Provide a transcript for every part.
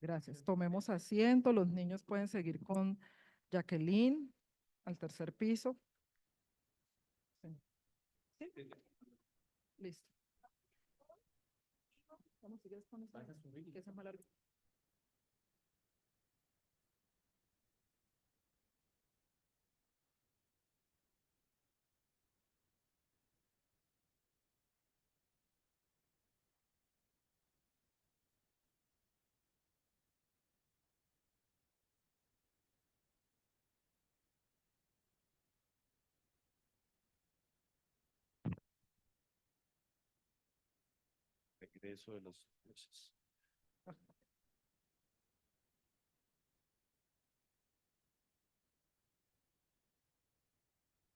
Gracias. Tomemos asiento. Los niños pueden seguir con Jacqueline al tercer piso. Sí. ¿Sí? Listo. Vamos, ¿sigues con esa? Que esa es más larga. Regreso de los dioses.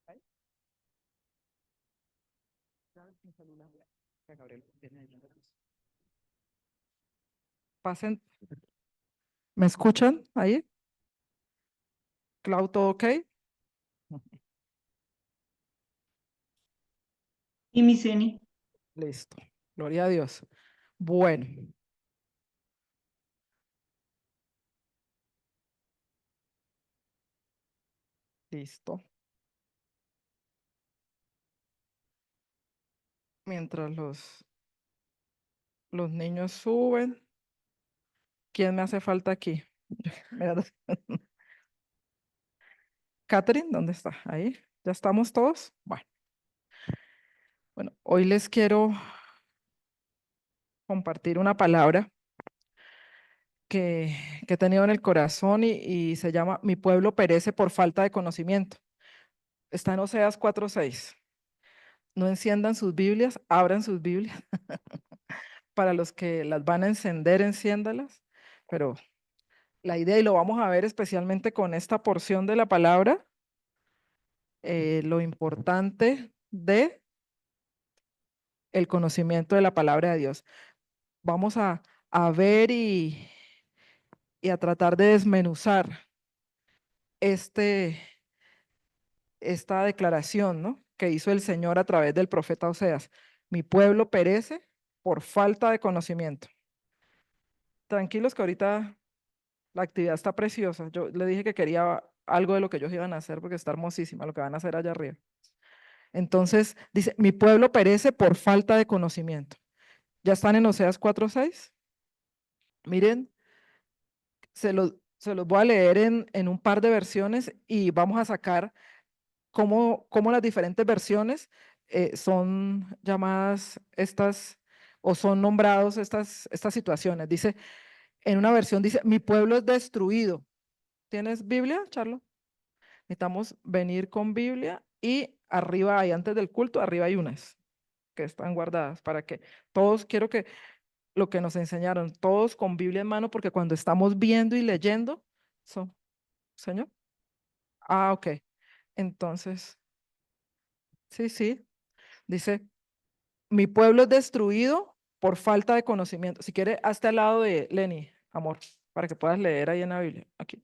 Ahí. Ya, mi celular. Ya, Gabriel, viene ahí, viene atrás. Pasen. ¿Me escuchan ahí? Clau, ¿todo ok? Y mi Ceni. Listo. Gloria a Dios. Bueno, listo. Mientras los niños suben, ¿quién me hace falta aquí? Mira, Catherine, ¿dónde está? Ahí. ¿Ya estamos todos? Bueno, hoy les quiero compartir una palabra que he tenido en el corazón y se llama Mi pueblo perece por falta de conocimiento. Está en Oseas 4:6. No enciendan sus Biblias, abran sus Biblias. Para los que las van a encender, enciéndalas. Pero la idea, y lo vamos a ver especialmente con esta porción de la palabra, lo importante de el conocimiento de la palabra de Dios. Vamos a ver y a tratar de desmenuzar esta declaración, ¿no?, que hizo el Señor a través del profeta Oseas. Mi pueblo perece por falta de conocimiento. Tranquilos que ahorita la actividad está preciosa. Yo le dije que quería algo de lo que ellos iban a hacer porque está hermosísima lo que van a hacer allá arriba. Entonces, dice, mi pueblo perece por falta de conocimiento. ¿Ya están en Oseas 4:6? Miren, se los voy a leer en un par de versiones y vamos a sacar cómo las diferentes versiones son llamadas estas o son nombrados estas situaciones. Dice, en una versión dice, mi pueblo es destruido. ¿Tienes Biblia, Charlo? Necesitamos venir con Biblia y arriba hay, antes del culto, arriba hay unas que están guardadas para que todos, quiero que lo que nos enseñaron, todos con Biblia en mano, porque cuando estamos viendo y leyendo, son, Señor. Ah, ok. Entonces, sí, sí, dice, mi pueblo es destruido por falta de conocimiento. Si quiere, hasta al lado de Lenny, amor, para que puedas leer ahí en la Biblia. Aquí.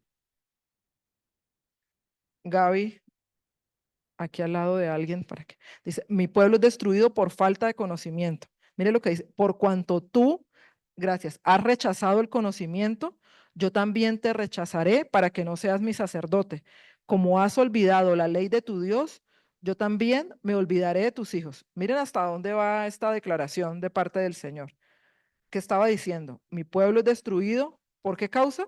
Gaby, aquí al lado de alguien para que dice, mi pueblo es destruido por falta de conocimiento. Mire lo que dice, por cuanto tú, gracias, has rechazado el conocimiento, yo también te rechazaré para que no seas mi sacerdote. Como has olvidado la ley de tu Dios, yo también me olvidaré de tus hijos. Miren hasta dónde va esta declaración de parte del Señor, que estaba diciendo, mi pueblo es destruido, ¿por qué causa?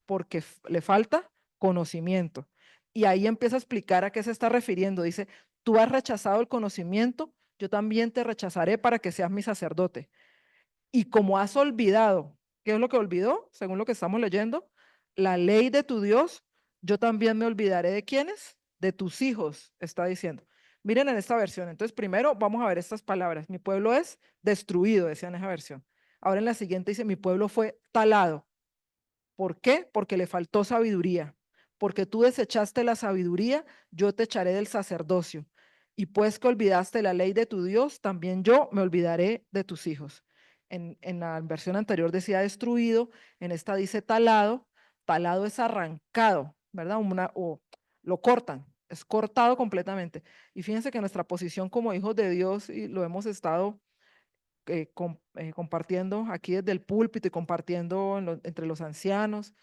Porque le falta conocimiento. Y ahí empieza a explicar a qué se está refiriendo. Dice, tú has rechazado el conocimiento, yo también te rechazaré para que seas mi sacerdote. Y como has olvidado, ¿qué es lo que olvidó? Según lo que estamos leyendo, la ley de tu Dios, yo también me olvidaré de quiénes, de tus hijos, está diciendo. Miren en esta versión. Entonces, primero vamos a ver estas palabras. Mi pueblo es destruido, decía en esa versión. Ahora en la siguiente dice, mi pueblo fue talado. ¿Por qué? Porque le faltó sabiduría. Porque tú desechaste la sabiduría, yo te echaré del sacerdocio. Y pues que olvidaste la ley de tu Dios, también yo me olvidaré de tus hijos. En la versión anterior decía destruido, en esta dice talado. Talado es arrancado, ¿verdad? O lo cortan, es cortado completamente. Y fíjense que nuestra posición como hijos de Dios, y lo hemos estado compartiendo aquí desde el púlpito y compartiendo entre los ancianos,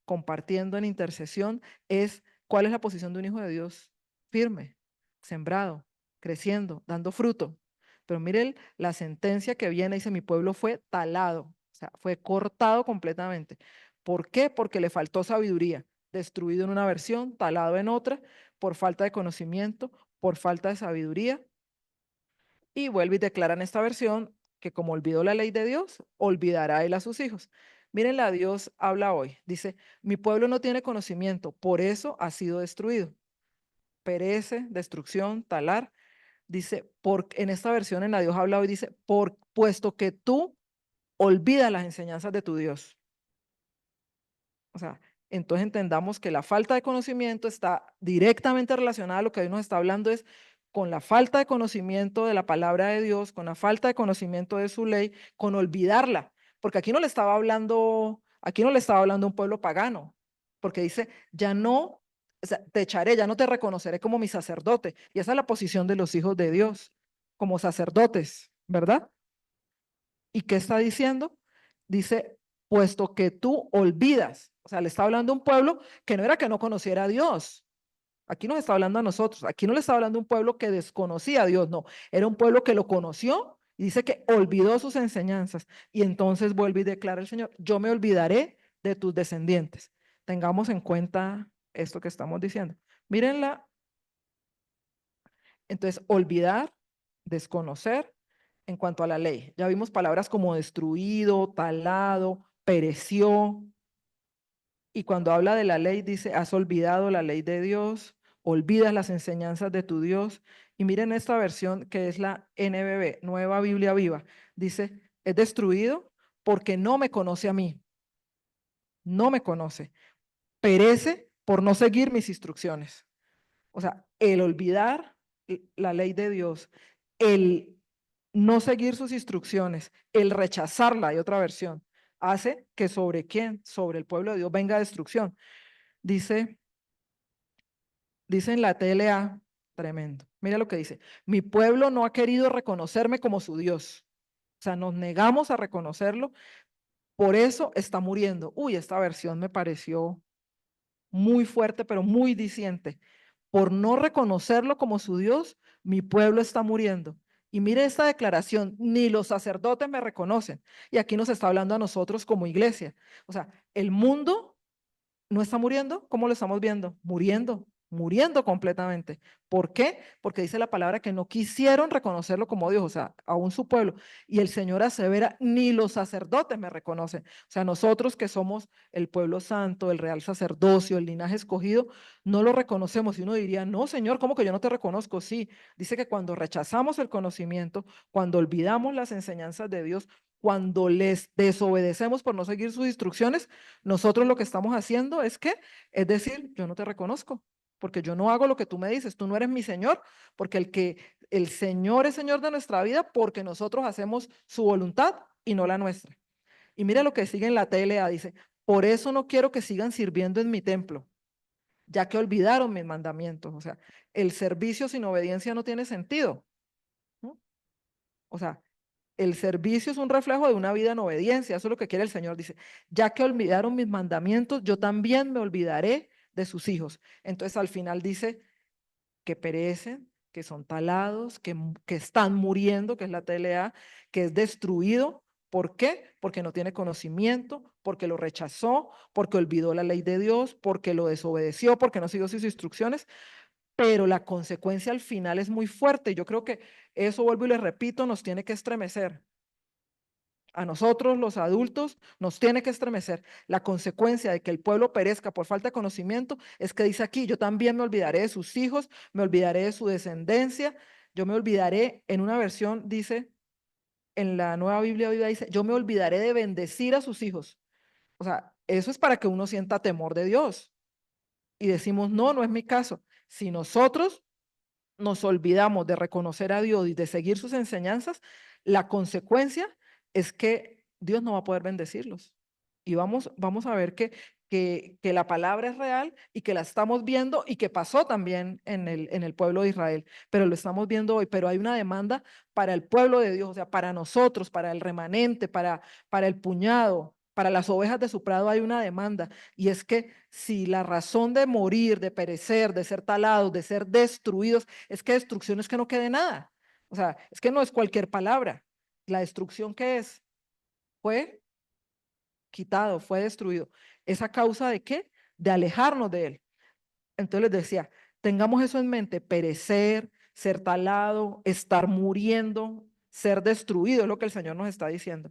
compartiendo en intercesión, es cuál es la posición de un hijo de Dios: firme, sembrado, creciendo, dando fruto. Pero miren la sentencia que viene, dice: mi pueblo fue talado, o sea, fue cortado completamente. ¿Por qué? Porque le faltó sabiduría, destruido en una versión, talado en otra, por falta de conocimiento, por falta de sabiduría. Y vuelve y declara en esta versión que como olvidó la ley de Dios, olvidará él a sus hijos. Miren, la Dios habla hoy. Dice: mi pueblo no tiene conocimiento, por eso ha sido destruido. Perece, destrucción, talar. Dice, en esta versión en la Dios habla hoy, dice: puesto que tú olvidas las enseñanzas de tu Dios. O sea, entonces entendamos que la falta de conocimiento está directamente relacionada a lo que hoy nos está hablando, es con la falta de conocimiento de la palabra de Dios, con la falta de conocimiento de su ley, con olvidarla. Porque aquí no le estaba hablando, aquí no le estaba hablando a un pueblo pagano, porque dice: ya no, o sea, te echaré, ya no te reconoceré como mi sacerdote. Y esa es la posición de los hijos de Dios, como sacerdotes, ¿verdad? ¿Y qué está diciendo? Dice: puesto que tú olvidas. O sea, le está hablando a un pueblo que no era que no conociera a Dios. Aquí nos está hablando a nosotros. Aquí no le está hablando a un pueblo que desconocía a Dios, no. Era un pueblo que lo conoció y dice que olvidó sus enseñanzas. Y entonces vuelve y declara el Señor: yo me olvidaré de tus descendientes. Tengamos en cuenta esto que estamos diciendo. Mírenla. Entonces, olvidar, desconocer. En cuanto a la ley, ya vimos palabras como destruido, talado, pereció. Y cuando habla de la ley, dice: has olvidado la ley de Dios, olvidas las enseñanzas de tu Dios. Y miren esta versión que es la NBV, Nueva Biblia Viva. Dice: es destruido porque no me conoce a mí. No me conoce. Perece por no seguir mis instrucciones. O sea, el olvidar la ley de Dios, el no seguir sus instrucciones, el rechazarla, hay otra versión, hace que sobre quién, sobre el pueblo de Dios, venga destrucción. Dice, dice en la TLA, tremendo. Mira lo que dice: mi pueblo no ha querido reconocerme como su Dios. O sea, nos negamos a reconocerlo, por eso está muriendo. Uy, esta versión me pareció muy fuerte, pero muy diciente. Por no reconocerlo como su Dios, mi pueblo está muriendo. Y mire esta declaración: ni los sacerdotes me reconocen. Y aquí nos está hablando a nosotros como iglesia. O sea, el mundo no está muriendo. ¿Cómo lo estamos viendo? Muriendo, muriendo completamente. ¿Por qué? Porque dice la palabra que no quisieron reconocerlo como Dios, o sea, aún su pueblo. Y el Señor asevera: ni los sacerdotes me reconocen. O sea, nosotros que somos el pueblo santo, el real sacerdocio, el linaje escogido, no lo reconocemos. Y uno diría: no, Señor, ¿cómo que yo no te reconozco? Sí, dice que cuando rechazamos el conocimiento, cuando olvidamos las enseñanzas de Dios, cuando les desobedecemos por no seguir sus instrucciones, nosotros lo que estamos haciendo es que, es decir, yo no te reconozco, porque yo no hago lo que tú me dices, tú no eres mi Señor, porque el Señor es Señor de nuestra vida, porque nosotros hacemos su voluntad y no la nuestra. Y mira lo que sigue en la TLA, dice: por eso no quiero que sigan sirviendo en mi templo, ya que olvidaron mis mandamientos. O sea, el servicio sin obediencia no tiene sentido, ¿no? O sea, el servicio es un reflejo de una vida en obediencia. Eso es lo que quiere el Señor. Dice: ya que olvidaron mis mandamientos, yo también me olvidaré de sus hijos. Entonces al final dice que perecen, que son talados, que están muriendo, que es la TLA, que es destruido. ¿Por qué? Porque no tiene conocimiento, porque lo rechazó, porque olvidó la ley de Dios, porque lo desobedeció, porque no siguió sus instrucciones. Pero la consecuencia al final es muy fuerte. Yo creo que eso, vuelvo y le repito, nos tiene que estremecer. A nosotros, los adultos, nos tiene que estremecer. La consecuencia de que el pueblo perezca por falta de conocimiento es que dice aquí: yo también me olvidaré de sus hijos, me olvidaré de su descendencia, yo me olvidaré. En una versión dice, en la Nueva Biblia Viva dice: yo me olvidaré de bendecir a sus hijos. O sea, eso es para que uno sienta temor de Dios. Y decimos: no, no es mi caso. Si nosotros nos olvidamos de reconocer a Dios y de seguir sus enseñanzas, la consecuencia es que Dios no va a poder bendecirlos. Y vamos a ver que que la palabra es real y que la estamos viendo y que pasó también en el pueblo de Israel, pero lo estamos viendo hoy. Pero hay una demanda para el pueblo de Dios, o sea, para nosotros, para el remanente, para el puñado, para las ovejas de su prado hay una demanda. Y es que si la razón de morir, de perecer, de ser talados, de ser destruidos, es que destrucción es que no quede nada. O sea, es que no es cualquier palabra. La destrucción que es, fue quitado, fue destruido. ¿Es a causa de qué? De alejarnos de él. Entonces les decía, tengamos eso en mente, perecer, ser talado, estar muriendo, ser destruido, es lo que el Señor nos está diciendo.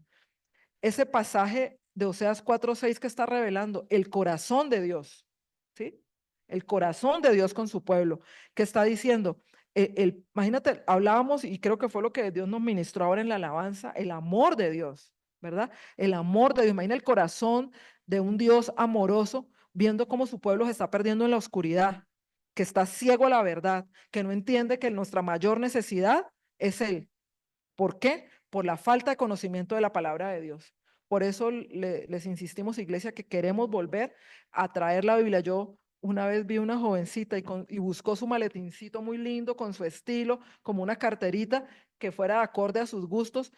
Ese pasaje de Oseas 4:6 que está revelando el corazón de Dios, ¿sí? El corazón de Dios con su pueblo, que está diciendo, imagínate, hablábamos y creo que fue lo que Dios nos ministró ahora en la alabanza, el amor de Dios, ¿verdad? El amor de Dios, imagina el corazón de un Dios amoroso viendo cómo su pueblo se está perdiendo en la oscuridad, que está ciego a la verdad, que no entiende que nuestra mayor necesidad es Él. ¿Por qué? Por la falta de conocimiento de la palabra de Dios. Por eso les insistimos, iglesia, que queremos volver a traer la Biblia. Yo una vez vi una jovencita y buscó su maletincito muy lindo con su estilo, como una carterita que fuera acorde a sus gustos.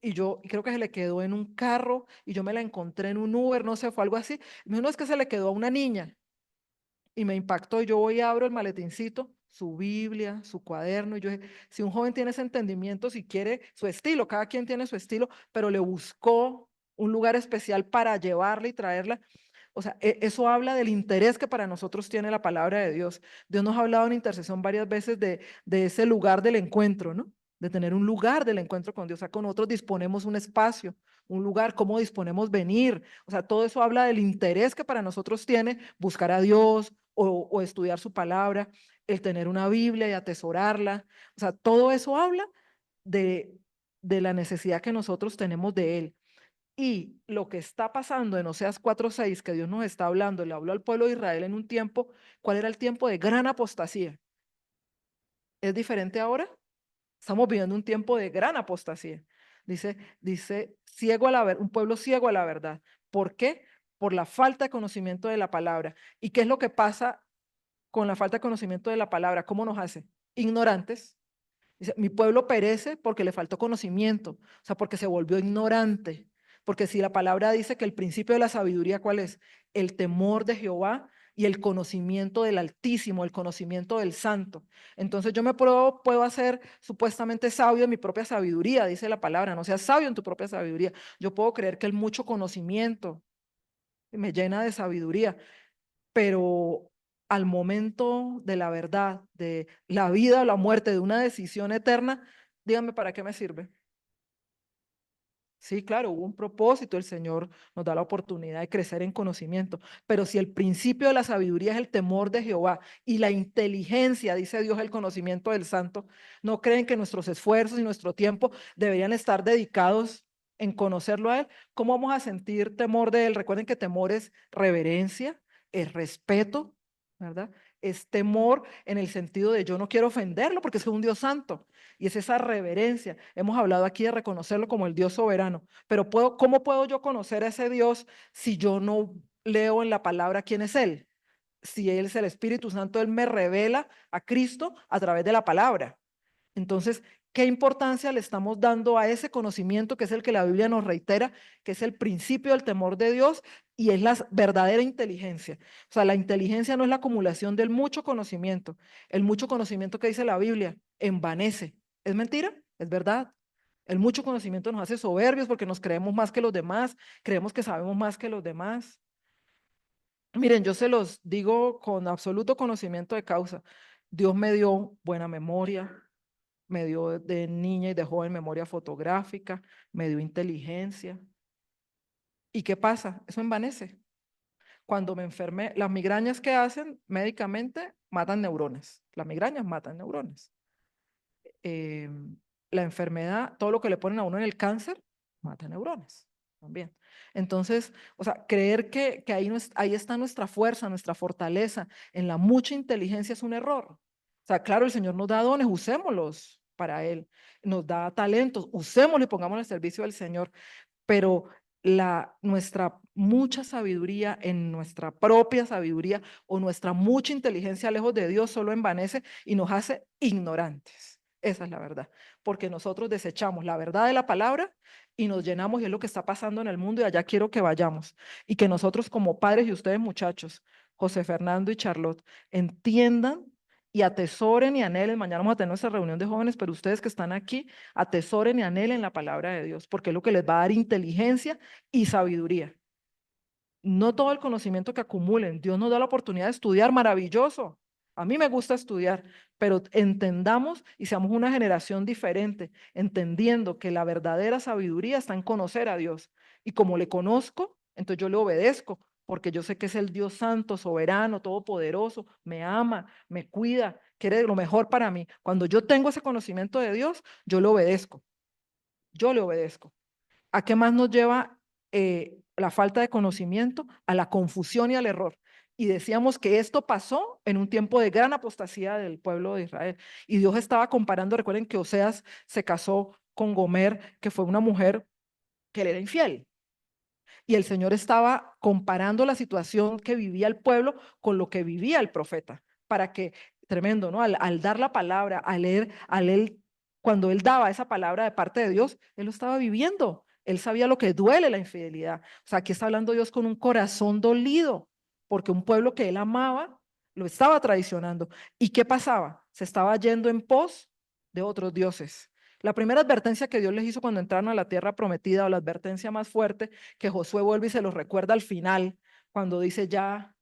Y yo creo que se le quedó en un carro y yo me la encontré en un Uber, no sé, fue algo así. No es que se le quedó a una niña y me impactó. Yo voy y abro el maletincito, su Biblia, su cuaderno, y yo dije, si un joven tiene ese entendimiento, si quiere su estilo, cada quien tiene su estilo, pero le buscó un lugar especial para llevarla y traerla. O sea, eso habla del interés que para nosotros tiene la palabra de Dios. Dios nos ha hablado en intercesión varias veces de ese lugar del encuentro, ¿no? De tener un lugar del encuentro con Dios. O sea, con nosotros disponemos un espacio, un lugar, cómo disponemos venir. O sea, todo eso habla del interés que para nosotros tiene buscar a Dios o estudiar su palabra, el tener una Biblia y atesorarla. O sea, todo eso habla de, de la necesidad que nosotros tenemos de Él. Y lo que está pasando en Oseas 4:6, que Dios nos está hablando, le habló al pueblo de Israel en un tiempo, ¿cuál era el tiempo de gran apostasía? ¿Es diferente ahora? Estamos viviendo un tiempo de gran apostasía. Dice, ciego a un pueblo ciego a la verdad. ¿Por qué? Por la falta de conocimiento de la palabra. ¿Y qué es lo que pasa con la falta de conocimiento de la palabra? ¿Cómo nos hace? Ignorantes. Dice, mi pueblo perece porque le faltó conocimiento, o sea, porque se volvió ignorante. Porque si la palabra dice que el principio de la sabiduría, ¿cuál es? El temor de Jehová y el conocimiento del Altísimo, el conocimiento del Santo. Entonces yo puedo hacer supuestamente sabio en mi propia sabiduría, dice la palabra, no seas sabio en tu propia sabiduría. Yo puedo creer que el mucho conocimiento me llena de sabiduría, pero al momento de la verdad, de la vida o la muerte, de una decisión eterna, dígame para qué me sirve. Sí, claro, hubo un propósito, el Señor nos da la oportunidad de crecer en conocimiento, pero si el principio de la sabiduría es el temor de Jehová y la inteligencia, dice Dios, el conocimiento del Santo, ¿no creen que nuestros esfuerzos y nuestro tiempo deberían estar dedicados en conocerlo a Él? ¿Cómo vamos a sentir temor de Él? Recuerden que temor es reverencia, es respeto, ¿verdad? Es temor en el sentido de yo no quiero ofenderlo porque es un Dios santo. Y es esa reverencia. Hemos hablado aquí de reconocerlo como el Dios soberano, pero ¿cómo puedo yo conocer a ese Dios si yo no leo en la palabra quién es Él? Si Él es el Espíritu Santo, Él me revela a Cristo a través de la palabra. Entonces, ¿qué importancia le estamos dando a ese conocimiento que es el que la Biblia nos reitera, que es el principio del temor de Dios y es la verdadera inteligencia? O sea, la inteligencia no es la acumulación del mucho conocimiento. El mucho conocimiento que dice la Biblia envanece. ¿Es mentira? ¿Es verdad? El mucho conocimiento nos hace soberbios porque nos creemos más que los demás, creemos que sabemos más que los demás. Miren, yo se los digo con absoluto conocimiento de causa. Dios me dio buena memoria, me dio de niña y de joven memoria fotográfica, me dio inteligencia. ¿Y qué pasa? Eso envanece. Cuando me enfermé, las migrañas que hacen médicamente matan neuronas. Las migrañas matan neuronas. Eh, la enfermedad, todo lo que le ponen a uno en el cáncer, mata neuronas también. Entonces, o sea, creer que ahí, ahí está nuestra fuerza, nuestra fortaleza, en la mucha inteligencia es un error. O sea, claro, el Señor nos da dones, usémoslos para Él. Nos da talentos, usémoslos y pongámoslos al servicio del Señor. Pero nuestra mucha sabiduría en nuestra propia sabiduría o nuestra mucha inteligencia lejos de Dios solo envanece y nos hace ignorantes. Esa es la verdad, porque nosotros desechamos la verdad de la palabra y nos llenamos, y es lo que está pasando en el mundo, y allá quiero que vayamos. Y que nosotros como padres, y ustedes muchachos, José Fernando y Charlotte, entiendan y atesoren y anhelen. Mañana vamos a tener nuestra reunión de jóvenes, pero ustedes que están aquí, atesoren y anhelen la palabra de Dios, porque es lo que les va a dar inteligencia y sabiduría. No todo el conocimiento que acumulen. Dios nos da la oportunidad de estudiar, maravilloso. A mí me gusta estudiar, pero entendamos y seamos una generación diferente, entendiendo que la verdadera sabiduría está en conocer a Dios. Y como le conozco, entonces yo le obedezco, porque yo sé que es el Dios santo, soberano, todopoderoso, me ama, me cuida, quiere lo mejor para mí. Cuando yo tengo ese conocimiento de Dios, yo le obedezco, yo le obedezco. ¿A qué más nos lleva la falta de conocimiento? A la confusión y al error. Y decíamos que esto pasó en un tiempo de gran apostasía del pueblo de Israel. Y Dios estaba comparando, recuerden que Oseas se casó con Gomer, que fue una mujer que le era infiel. Y el Señor estaba comparando la situación que vivía el pueblo con lo que vivía el profeta, para que, tremendo, ¿no? Al dar la palabra, cuando él daba esa palabra de parte de Dios, él lo estaba viviendo. Él sabía lo que duele la infidelidad. O sea, aquí está hablando Dios con un corazón dolido, porque un pueblo que él amaba lo estaba traicionando. ¿Y qué pasaba? Se estaba yendo en pos de otros dioses. La primera advertencia que Dios les hizo cuando entraron a la tierra prometida, o la advertencia más fuerte, que Josué vuelve y se los recuerda al final, cuando dice ya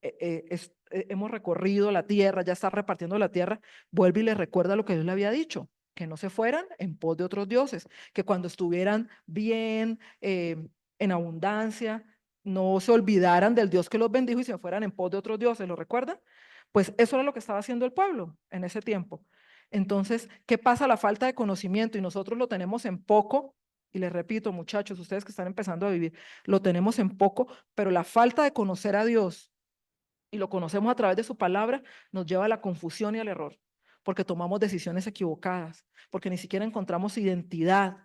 hemos recorrido la tierra, ya está repartiendo la tierra, vuelve y les recuerda lo que Dios le había dicho, que no se fueran en pos de otros dioses, que cuando estuvieran bien, en abundancia, no se olvidaran del Dios que los bendijo y se fueran en pos de otros dioses, ¿lo recuerdan? Pues eso era lo que estaba haciendo el pueblo en ese tiempo. Entonces, ¿qué pasa? La falta de conocimiento, y nosotros lo tenemos en poco. Y les repito, muchachos, ustedes que están empezando a vivir, lo tenemos en poco, pero la falta de conocer a Dios, y lo conocemos a través de su palabra, nos lleva a la confusión y al error, porque tomamos decisiones equivocadas, porque ni siquiera encontramos identidad,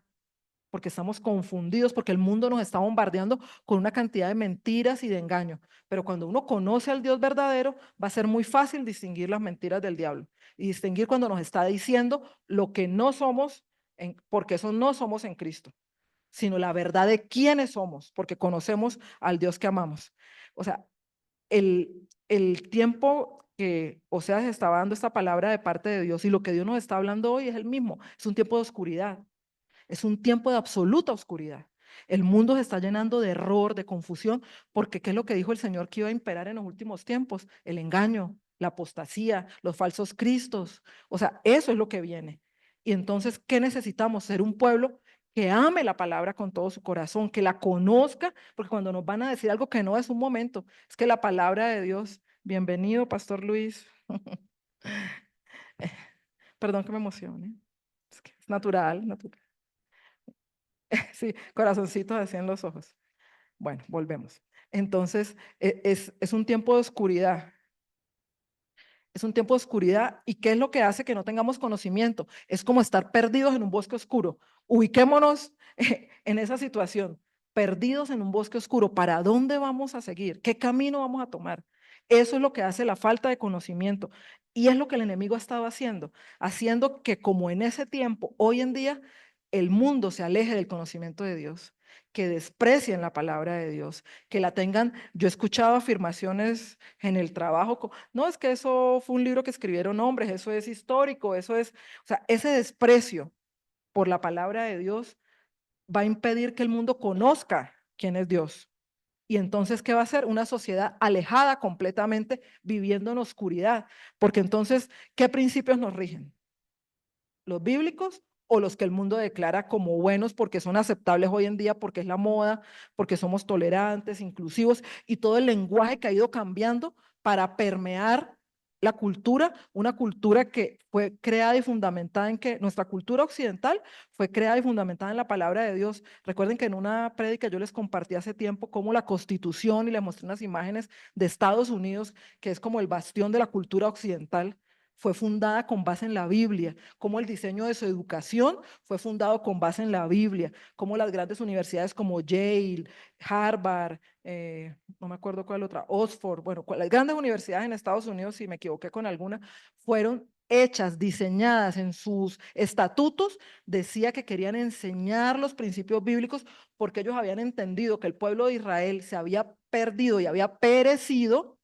porque estamos confundidos, porque el mundo nos está bombardeando con una cantidad de mentiras y de engaños. Pero cuando uno conoce al Dios verdadero, va a ser muy fácil distinguir las mentiras del diablo y distinguir cuando nos está diciendo lo que no somos, porque eso no somos en Cristo, sino la verdad de quiénes somos, porque conocemos al Dios que amamos. O sea, el tiempo que Oseas estaba dando esta palabra de parte de Dios, y lo que Dios nos está hablando hoy es el mismo, es un tiempo de oscuridad, es un tiempo de absoluta oscuridad. El mundo se está llenando de error, de confusión, porque ¿qué es lo que dijo el Señor que iba a imperar en los últimos tiempos? El engaño, la apostasía, los falsos cristos. O sea, eso es lo que viene. Y entonces, ¿qué necesitamos? Ser un pueblo que ame la palabra con todo su corazón, que la conozca, porque cuando nos van a decir algo que no es un momento, es que la palabra de Dios, bienvenido, Pastor Luis. Perdón que me emocione, es que es natural, natural. Sí, corazoncitos así en los ojos. Bueno, volvemos. Entonces, es un tiempo de oscuridad. Es un tiempo de oscuridad. ¿Y qué es lo que hace que no tengamos conocimiento? Es como estar perdidos en un bosque oscuro. Ubiquémonos en esa situación, perdidos en un bosque oscuro. ¿Para dónde vamos a seguir? ¿Qué camino vamos a tomar? Eso es lo que hace la falta de conocimiento. Y es lo que el enemigo ha estado haciendo que como en ese tiempo, hoy en día, el mundo se aleje del conocimiento de Dios, que desprecien la palabra de Dios, que la tengan. Yo he escuchado afirmaciones en el trabajo, no, es que eso fue un libro que escribieron hombres, eso es histórico, eso es, o sea, ese desprecio por la palabra de Dios va a impedir que el mundo conozca quién es Dios. Y entonces, ¿qué va a ser? Una sociedad alejada completamente, viviendo en oscuridad. Porque entonces, ¿qué principios nos rigen? ¿Los bíblicos o los que el mundo declara como buenos porque son aceptables hoy en día, porque es la moda, porque somos tolerantes, inclusivos, y todo el lenguaje que ha ido cambiando para permear la cultura, una cultura que fue creada y fundamentada en que nuestra cultura occidental fue creada y fundamentada en la palabra de Dios? Recuerden que en una prédica yo les compartí hace tiempo cómo la Constitución, y les mostré unas imágenes de Estados Unidos, que es como el bastión de la cultura occidental, fue fundada con base en la Biblia, cómo el diseño de su educación fue fundado con base en la Biblia, cómo las grandes universidades como Yale, Harvard, no me acuerdo cuál otra, Oxford, bueno, las grandes universidades en Estados Unidos, si me equivoqué con alguna, fueron hechas, diseñadas en sus estatutos, decía que querían enseñar los principios bíblicos porque ellos habían entendido que el pueblo de Israel se había perdido y había perecido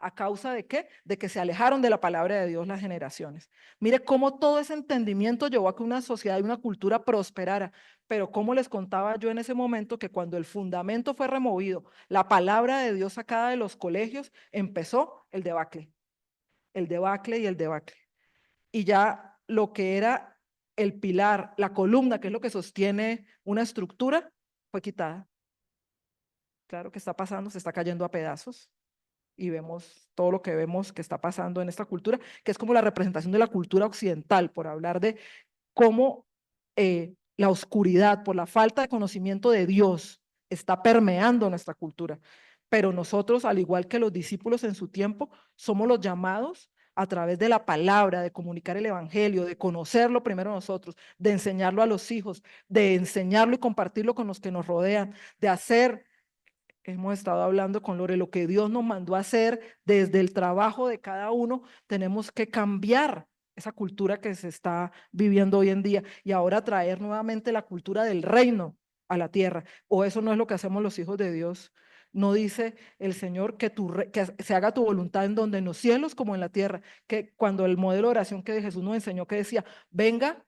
¿a causa de qué? De que se alejaron de la palabra de Dios las generaciones. Mire cómo todo ese entendimiento llevó a que una sociedad y una cultura prosperara, pero como les contaba yo en ese momento que cuando el fundamento fue removido, la palabra de Dios sacada de los colegios, empezó el debacle y el debacle. Y ya lo que era el pilar, la columna, que es lo que sostiene una estructura, fue quitada. Claro que está pasando, se está cayendo a pedazos y vemos todo lo que vemos que está pasando en esta cultura, que es como la representación de la cultura occidental, por hablar de cómo la oscuridad, por la falta de conocimiento de Dios, está permeando nuestra cultura. Pero nosotros, al igual que los discípulos en su tiempo, somos los llamados a través de la palabra, de comunicar el evangelio, de conocerlo primero nosotros, de enseñarlo a los hijos, de enseñarlo y compartirlo con los que nos rodean, de hacer hemos estado hablando con Lore, lo que Dios nos mandó a hacer desde el trabajo de cada uno, tenemos que cambiar esa cultura que se está viviendo hoy en día y ahora traer nuevamente la cultura del reino a la tierra. O eso no es lo que hacemos los hijos de Dios. No dice el Señor que se haga tu voluntad en donde en los cielos como en la tierra, que cuando el modelo de oración que Jesús nos enseñó que decía, venga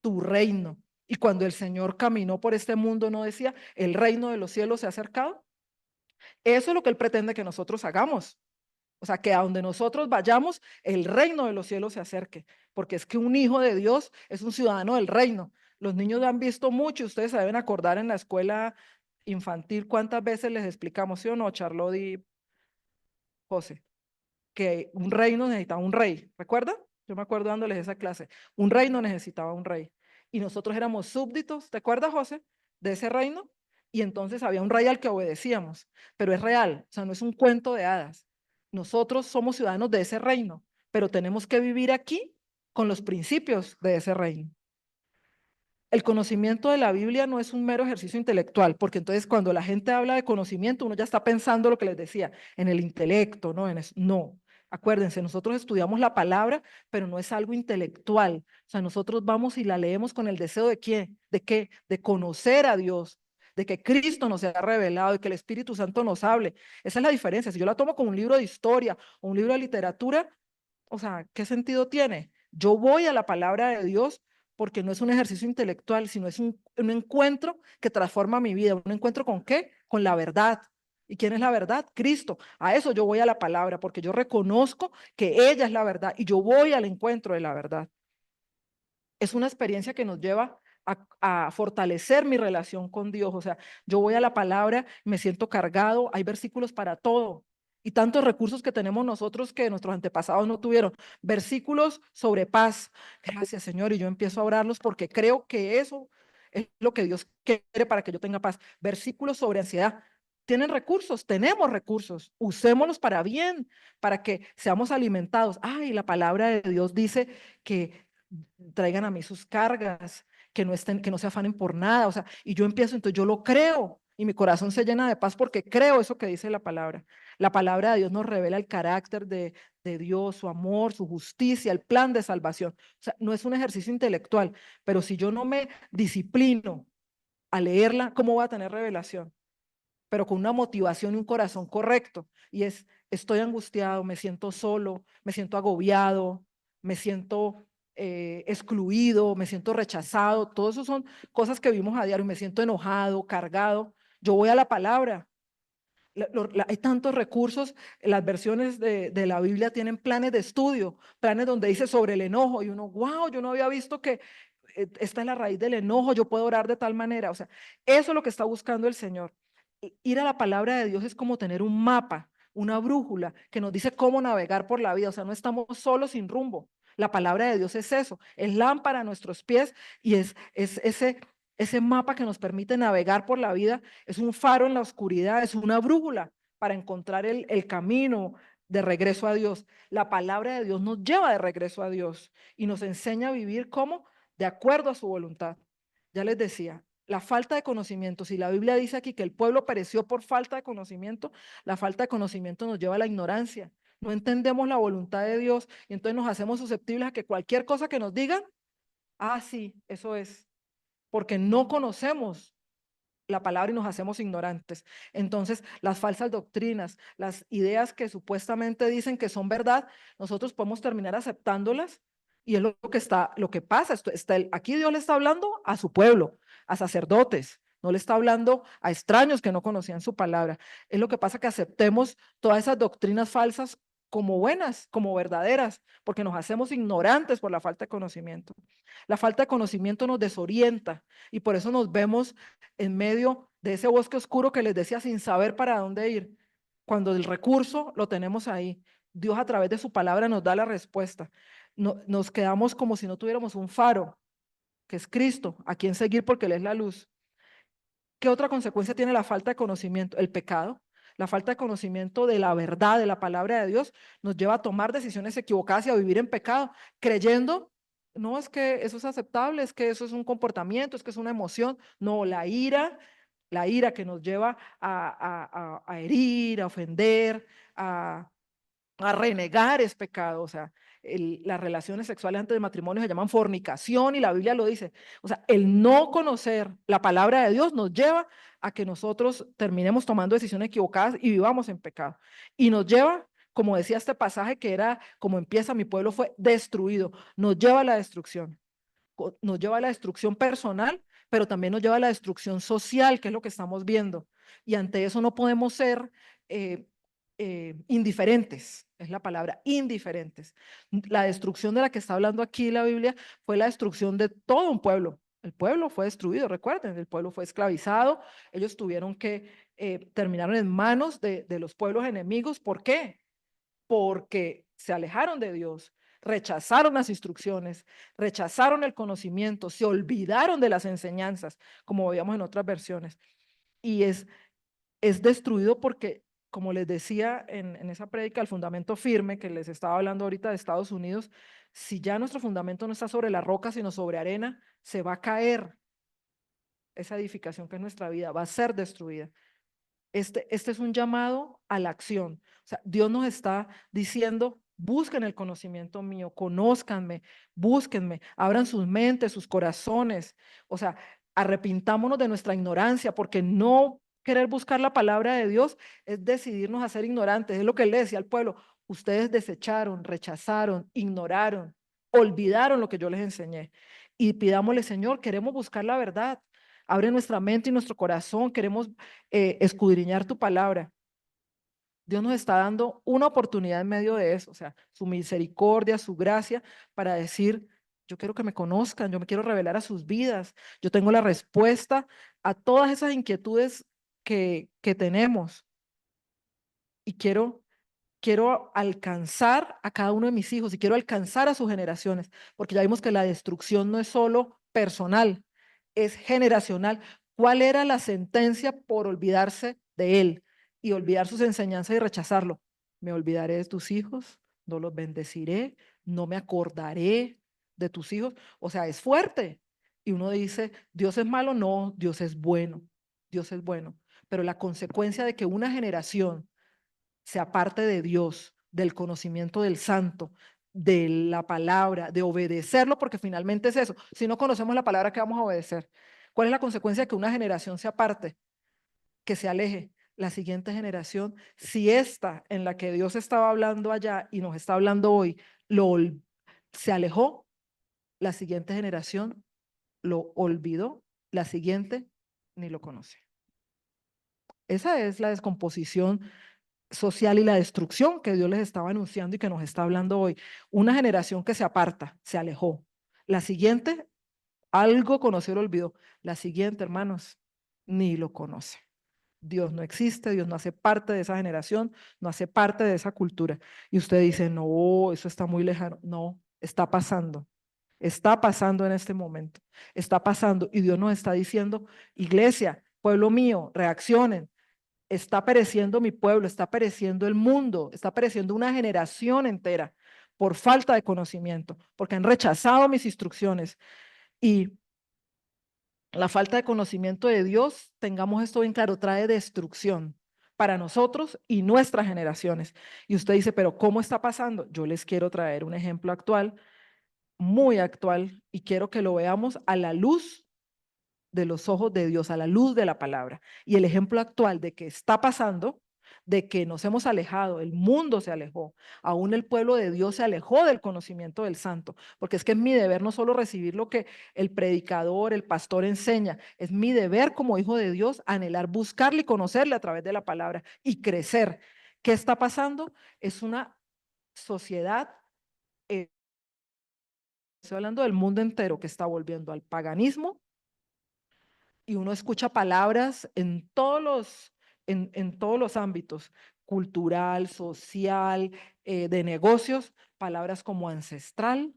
tu reino. Y cuando el Señor caminó por este mundo no decía, el reino de los cielos se ha acercado. Eso es lo que Él pretende que nosotros hagamos. O sea, que a donde nosotros vayamos, el reino de los cielos se acerque. Porque es que un hijo de Dios es un ciudadano del reino. Los niños han visto mucho, ustedes se deben acordar en la escuela infantil cuántas veces les explicamos, ¿sí o no, Charlotte y José? Que un reino necesitaba un rey. ¿Recuerdan? Yo me acuerdo dándoles esa clase. Un reino necesitaba un rey. Y nosotros éramos súbditos, ¿te acuerdas, José? De ese reino. Y entonces había un rey al que obedecíamos. Pero es real, o sea, no es un cuento de hadas. Nosotros somos ciudadanos de ese reino, pero tenemos que vivir aquí con los principios de ese reino. El conocimiento de la Biblia no es un mero ejercicio intelectual, porque entonces cuando la gente habla de conocimiento, uno ya está pensando lo que les decía, en el intelecto, ¿no? No, acuérdense, nosotros estudiamos la palabra, pero no es algo intelectual. O sea, nosotros vamos y la leemos con el deseo de qué, de qué, de conocer a Dios, de que Cristo nos sea revelado y que el Espíritu Santo nos hable. Esa es la diferencia. Si yo la tomo como un libro de historia o un libro de literatura, o sea, ¿qué sentido tiene? Yo voy a la palabra de Dios porque no es un ejercicio intelectual, sino es un encuentro que transforma mi vida. ¿Un encuentro con qué? Con la verdad. ¿Y quién es la verdad? Cristo. A eso yo voy a la palabra porque yo reconozco que ella es la verdad y yo voy al encuentro de la verdad. Es una experiencia que nos lleva a fortalecer mi relación con Dios. O sea, yo voy a la palabra, me siento cargado, hay versículos para todo. Y tantos recursos que tenemos nosotros que nuestros antepasados no tuvieron. Versículos sobre paz. Gracias, Señor. Y yo empiezo a orarlos porque creo que eso es lo que Dios quiere para que yo tenga paz. Versículos sobre ansiedad. Tienen recursos, tenemos recursos. Usémoslos para bien, para que seamos alimentados. Ay, la palabra de Dios dice que traigan a mí sus cargas, que no estén, que no se afanen por nada, o sea, y yo empiezo, entonces yo lo creo y mi corazón se llena de paz porque creo eso que dice la palabra. La palabra de Dios nos revela el carácter de Dios, su amor, su justicia, el plan de salvación. O sea, no es un ejercicio intelectual, pero si yo no me disciplino a leerla, ¿cómo voy a tener revelación? Pero con una motivación y un corazón correcto. Y es, estoy angustiado, me siento solo, me siento agobiado, me siento excluido, me siento rechazado. Todo eso son cosas que vimos a diario. Me siento enojado, cargado. Yo voy a la palabra. Hay tantos recursos, las versiones de la Biblia tienen planes de estudio, planes donde dice sobre el enojo y uno, wow, yo no había visto que esta es la raíz del enojo, yo puedo orar de tal manera. O sea, eso es lo que está buscando el Señor. Ir a la palabra de Dios es como tener un mapa, una brújula que nos dice cómo navegar por la vida. O sea, no estamos solos sin rumbo. La palabra de Dios es eso, es lámpara a nuestros pies y es ese mapa que nos permite navegar por la vida, es un faro en la oscuridad, es una brújula para encontrar el camino de regreso a Dios. La palabra de Dios nos lleva de regreso a Dios y nos enseña a vivir como de acuerdo a su voluntad. Ya les decía, la falta de conocimiento, si la Biblia dice aquí que el pueblo pereció por falta de conocimiento, la falta de conocimiento nos lleva a la ignorancia. No entendemos la voluntad de Dios y entonces nos hacemos susceptibles a que cualquier cosa que nos digan, ah, sí, eso es, porque no conocemos la palabra y nos hacemos ignorantes. Entonces, las falsas doctrinas, las ideas que supuestamente dicen que son verdad, nosotros podemos terminar aceptándolas y es lo que pasa. Aquí Dios le está hablando a su pueblo, a sacerdotes, no le está hablando a extraños que no conocían su palabra. Es lo que pasa que aceptemos todas esas doctrinas falsas como buenas, como verdaderas, porque nos hacemos ignorantes por la falta de conocimiento. La falta de conocimiento nos desorienta y por eso nos vemos en medio de ese bosque oscuro que les decía sin saber para dónde ir. Cuando el recurso lo tenemos ahí, Dios a través de su palabra nos da la respuesta. Nos quedamos como si no tuviéramos un faro, que es Cristo, a quien seguir porque Él es la luz. ¿Qué otra consecuencia tiene la falta de conocimiento? El pecado. La falta de conocimiento de la verdad, de la palabra de Dios, nos lleva a tomar decisiones equivocadas y a vivir en pecado, creyendo, no es que eso es aceptable, es que eso es un comportamiento, es que es una emoción. No, la ira que nos lleva a herir, a ofender, a renegar es pecado. O sea, las relaciones sexuales antes del matrimonio se llaman fornicación y la Biblia lo dice. O sea, el no conocer la palabra de Dios nos lleva a que nosotros terminemos tomando decisiones equivocadas y vivamos en pecado. Y nos lleva, como decía este pasaje, que era como empieza: mi pueblo fue destruido, nos lleva a la destrucción. Nos lleva a la destrucción personal, pero también nos lleva a la destrucción social, que es lo que estamos viendo. Y ante eso no podemos ser eh, indiferentes, es la palabra, indiferentes. La destrucción de la que está hablando aquí la Biblia fue la destrucción de todo un pueblo. El pueblo fue destruido, recuerden, el pueblo fue esclavizado, ellos tuvieron que terminar en manos de los pueblos enemigos. ¿Por qué? Porque se alejaron de Dios, rechazaron las instrucciones, rechazaron el conocimiento, se olvidaron de las enseñanzas, como veíamos en otras versiones. Y es destruido porque, como les decía en esa prédica, el fundamento firme que les estaba hablando ahorita de Estados Unidos, si ya nuestro fundamento no está sobre la roca, sino sobre arena, se va a caer esa edificación que es nuestra vida, va a ser destruida. Este es un llamado a la acción. O sea, Dios nos está diciendo: busquen el conocimiento mío, conózcanme, búsquenme, abran sus mentes, sus corazones. O sea, arrepintámonos de nuestra ignorancia, porque no querer buscar la palabra de Dios es decidirnos a ser ignorantes. Es lo que él le decía al pueblo: ustedes desecharon, rechazaron, ignoraron, olvidaron lo que yo les enseñé. Y pidámosle: Señor, queremos buscar la verdad. Abre nuestra mente y nuestro corazón, queremos escudriñar tu palabra. Dios nos está dando una oportunidad en medio de eso, o sea, su misericordia, su gracia, para decir: yo quiero que me conozcan, yo me quiero revelar a sus vidas, yo tengo la respuesta a todas esas inquietudes que tenemos y quiero alcanzar a cada uno de mis hijos y quiero alcanzar a sus generaciones, porque ya vimos que la destrucción no es solo personal, es generacional. ¿Cuál era la sentencia por olvidarse de él y olvidar sus enseñanzas y rechazarlo? Me olvidaré de tus hijos, no los bendeciré, no me acordaré de tus hijos. O sea, es fuerte. Y uno dice: ¿Dios es malo? No, Dios es bueno. Dios es bueno. Pero la consecuencia de que una generación se aparte de Dios, del conocimiento del santo, de la palabra, de obedecerlo, porque finalmente es eso. Si no conocemos la palabra, ¿qué vamos a obedecer? ¿Cuál es la consecuencia de que una generación se aparte, que se aleje? La siguiente generación, si esta en la que Dios estaba hablando allá y nos está hablando hoy, se alejó, la siguiente generación lo olvidó, la siguiente ni lo conoce. Esa es la descomposición social y la destrucción que Dios les estaba anunciando y que nos está hablando hoy. Una generación que se aparta, se alejó. La siguiente, algo conoció, lo olvidó. La siguiente, hermanos, ni lo conoce. Dios no existe, Dios no hace parte de esa generación, no hace parte de esa cultura. Y usted dice: no, eso está muy lejano. No, está pasando en este momento, está pasando. Y Dios nos está diciendo: iglesia, pueblo mío, reaccionen. está pereciendo mi pueblo, está pereciendo el mundo, está pereciendo una generación entera por falta de conocimiento, porque han rechazado mis instrucciones. Y la falta de conocimiento de Dios, tengamos esto bien claro, trae destrucción para nosotros y nuestras generaciones. Y usted dice, pero ¿cómo está pasando? Yo les quiero traer un ejemplo actual, muy actual, y quiero que lo veamos a la luz de los ojos de Dios, a la luz de la palabra. Y el ejemplo actual de que está pasando, de que nos hemos alejado, el mundo se alejó, aún el pueblo de Dios se alejó del conocimiento del santo, porque es que es mi deber no solo recibir lo que el predicador, el pastor enseña, es mi deber como hijo de Dios anhelar buscarle y conocerle a través de la palabra y crecer. ¿Qué está pasando? Es una sociedad, estoy hablando del mundo entero, que está volviendo al paganismo, y uno escucha palabras en todos los ámbitos, cultural, social, de negocios, palabras como ancestral,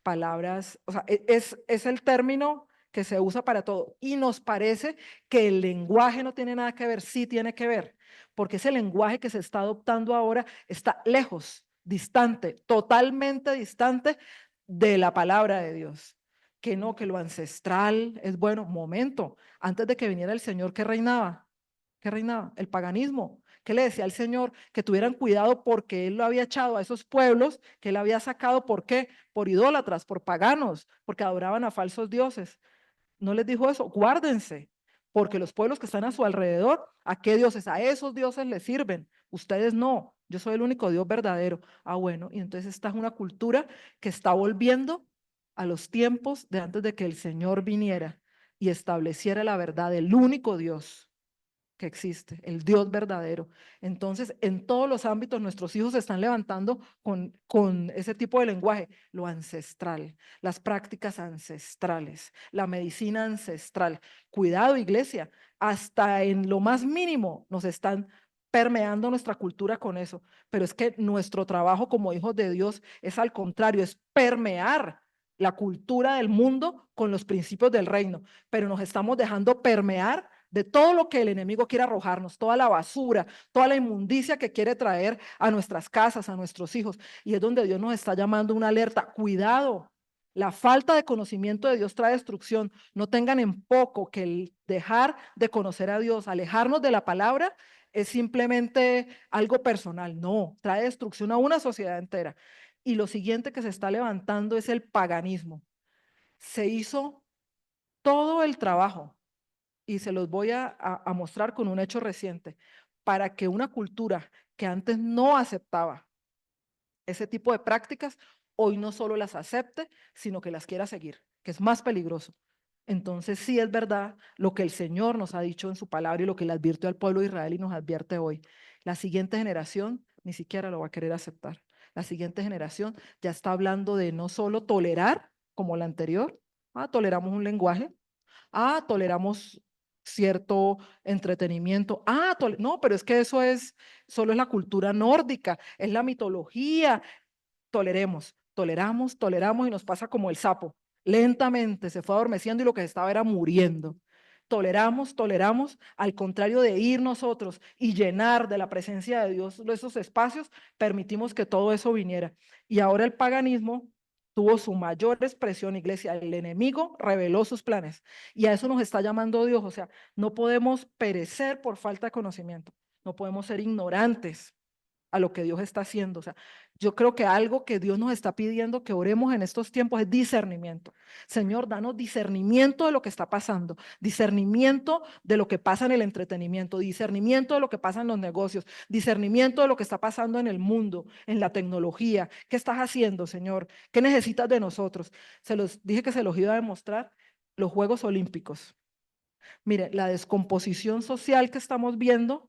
palabras, o sea, es el término que se usa para todo. Y nos parece que el lenguaje no tiene nada que ver, sí tiene que ver, porque ese lenguaje que se está adoptando ahora está lejos, distante, totalmente distante de la palabra de Dios. Que no, que lo ancestral es bueno. Momento, antes de que viniera el Señor, ¿qué reinaba? ¿Qué reinaba? El paganismo. ¿Qué le decía al Señor? Que tuvieran cuidado porque Él lo había echado a esos pueblos, que Él había sacado, ¿por qué? Por idólatras, por paganos, porque adoraban a falsos dioses. ¿No les dijo eso? Guárdense, porque los pueblos que están a su alrededor, ¿a qué dioses? A esos dioses les sirven. Ustedes no. Yo soy el único Dios verdadero. Ah, bueno, y entonces esta es una cultura que está volviendo a los tiempos de antes de que el Señor viniera y estableciera la verdad del único Dios que existe, el Dios verdadero. Entonces, en todos los ámbitos, nuestros hijos se están levantando con ese tipo de lenguaje, lo ancestral, las prácticas ancestrales, la medicina ancestral. Cuidado, iglesia, hasta en lo más mínimo nos están permeando nuestra cultura con eso, pero es que nuestro trabajo como hijos de Dios es al contrario, es permear la cultura del mundo con los principios del reino, pero nos estamos dejando permear de todo lo que el enemigo quiere arrojarnos, toda la basura, toda la inmundicia que quiere traer a nuestras casas, a nuestros hijos. Y es donde Dios nos está llamando una alerta. Cuidado, la falta de conocimiento de Dios trae destrucción. No tengan en poco que el dejar de conocer a Dios, alejarnos de la palabra, es simplemente algo personal. No, trae destrucción a una sociedad entera. Y lo siguiente que se está levantando es el paganismo. Se hizo todo el trabajo y se los voy a mostrar con un hecho reciente, para que una cultura que antes no aceptaba ese tipo de prácticas, hoy no solo las acepte, sino que las quiera seguir, que es más peligroso. Entonces sí es verdad lo que el Señor nos ha dicho en su palabra y lo que le advirtió al pueblo de Israel y nos advierte hoy. La siguiente generación ni siquiera lo va a querer aceptar. La siguiente generación ya está hablando de no solo tolerar como la anterior, toleramos un lenguaje, toleramos cierto entretenimiento. No, pero es que eso solo es la cultura nórdica, es la mitología. Toleramos y nos pasa como el sapo. Lentamente se fue adormeciendo y lo que estaba era muriendo. Toleramos, al contrario de ir nosotros y llenar de la presencia de Dios esos espacios, permitimos que todo eso viniera. Y ahora el paganismo tuvo su mayor expresión, iglesia. El enemigo reveló sus planes y a eso nos está llamando Dios. O sea, no podemos perecer por falta de conocimiento, no podemos ser ignorantes a lo que Dios está haciendo. O sea, yo creo que algo que Dios nos está pidiendo que oremos en estos tiempos es discernimiento. Señor, danos discernimiento de lo que está pasando, discernimiento de lo que pasa en el entretenimiento, discernimiento de lo que pasa en los negocios, discernimiento de lo que está pasando en el mundo, en la tecnología. ¿Qué estás haciendo, Señor? ¿Qué necesitas de nosotros? Se los dije que se los iba a demostrar los Juegos Olímpicos. Mire, la descomposición social que estamos viendo,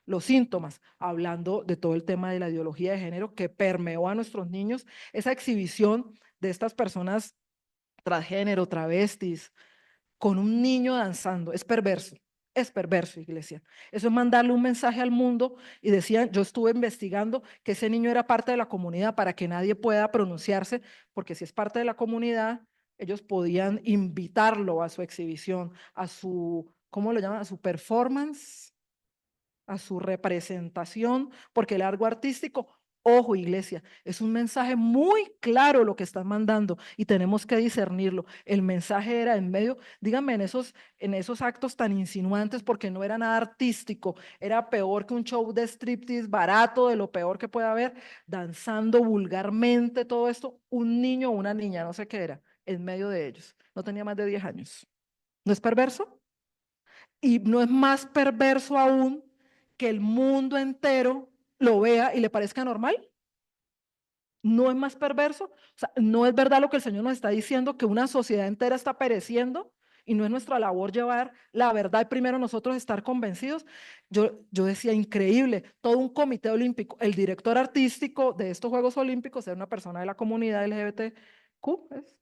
los síntomas, hablando de todo el tema de la ideología de género que permeó a nuestros niños, esa exhibición de estas personas transgénero, travestis, con un niño danzando, es perverso, iglesia. Eso es mandarle un mensaje al mundo y decían, yo estuve investigando que ese niño era parte de la comunidad para que nadie pueda pronunciarse, porque si es parte de la comunidad, ellos podían invitarlo a su exhibición, a su, ¿cómo lo llaman? A su performance a su representación, porque el algo artístico, ojo iglesia, es un mensaje muy claro lo que están mandando y tenemos que discernirlo. El mensaje era en medio, díganme, en esos actos tan insinuantes, porque no era nada artístico, era peor que un show de striptease barato, de lo peor que puede haber, danzando vulgarmente, todo esto, un niño o una niña, no sé qué era, en medio de ellos. No tenía más de 10 años. ¿No es perverso? Y no es más perverso aún que el mundo entero lo vea y le parezca normal. No es más perverso. O sea, no es verdad lo que el Señor nos está diciendo, que una sociedad entera está pereciendo y no es nuestra labor llevar la verdad y primero nosotros estar convencidos. Yo decía, increíble, todo un comité olímpico, el director artístico de estos Juegos Olímpicos era una persona de la comunidad LGBTQ, ¿es?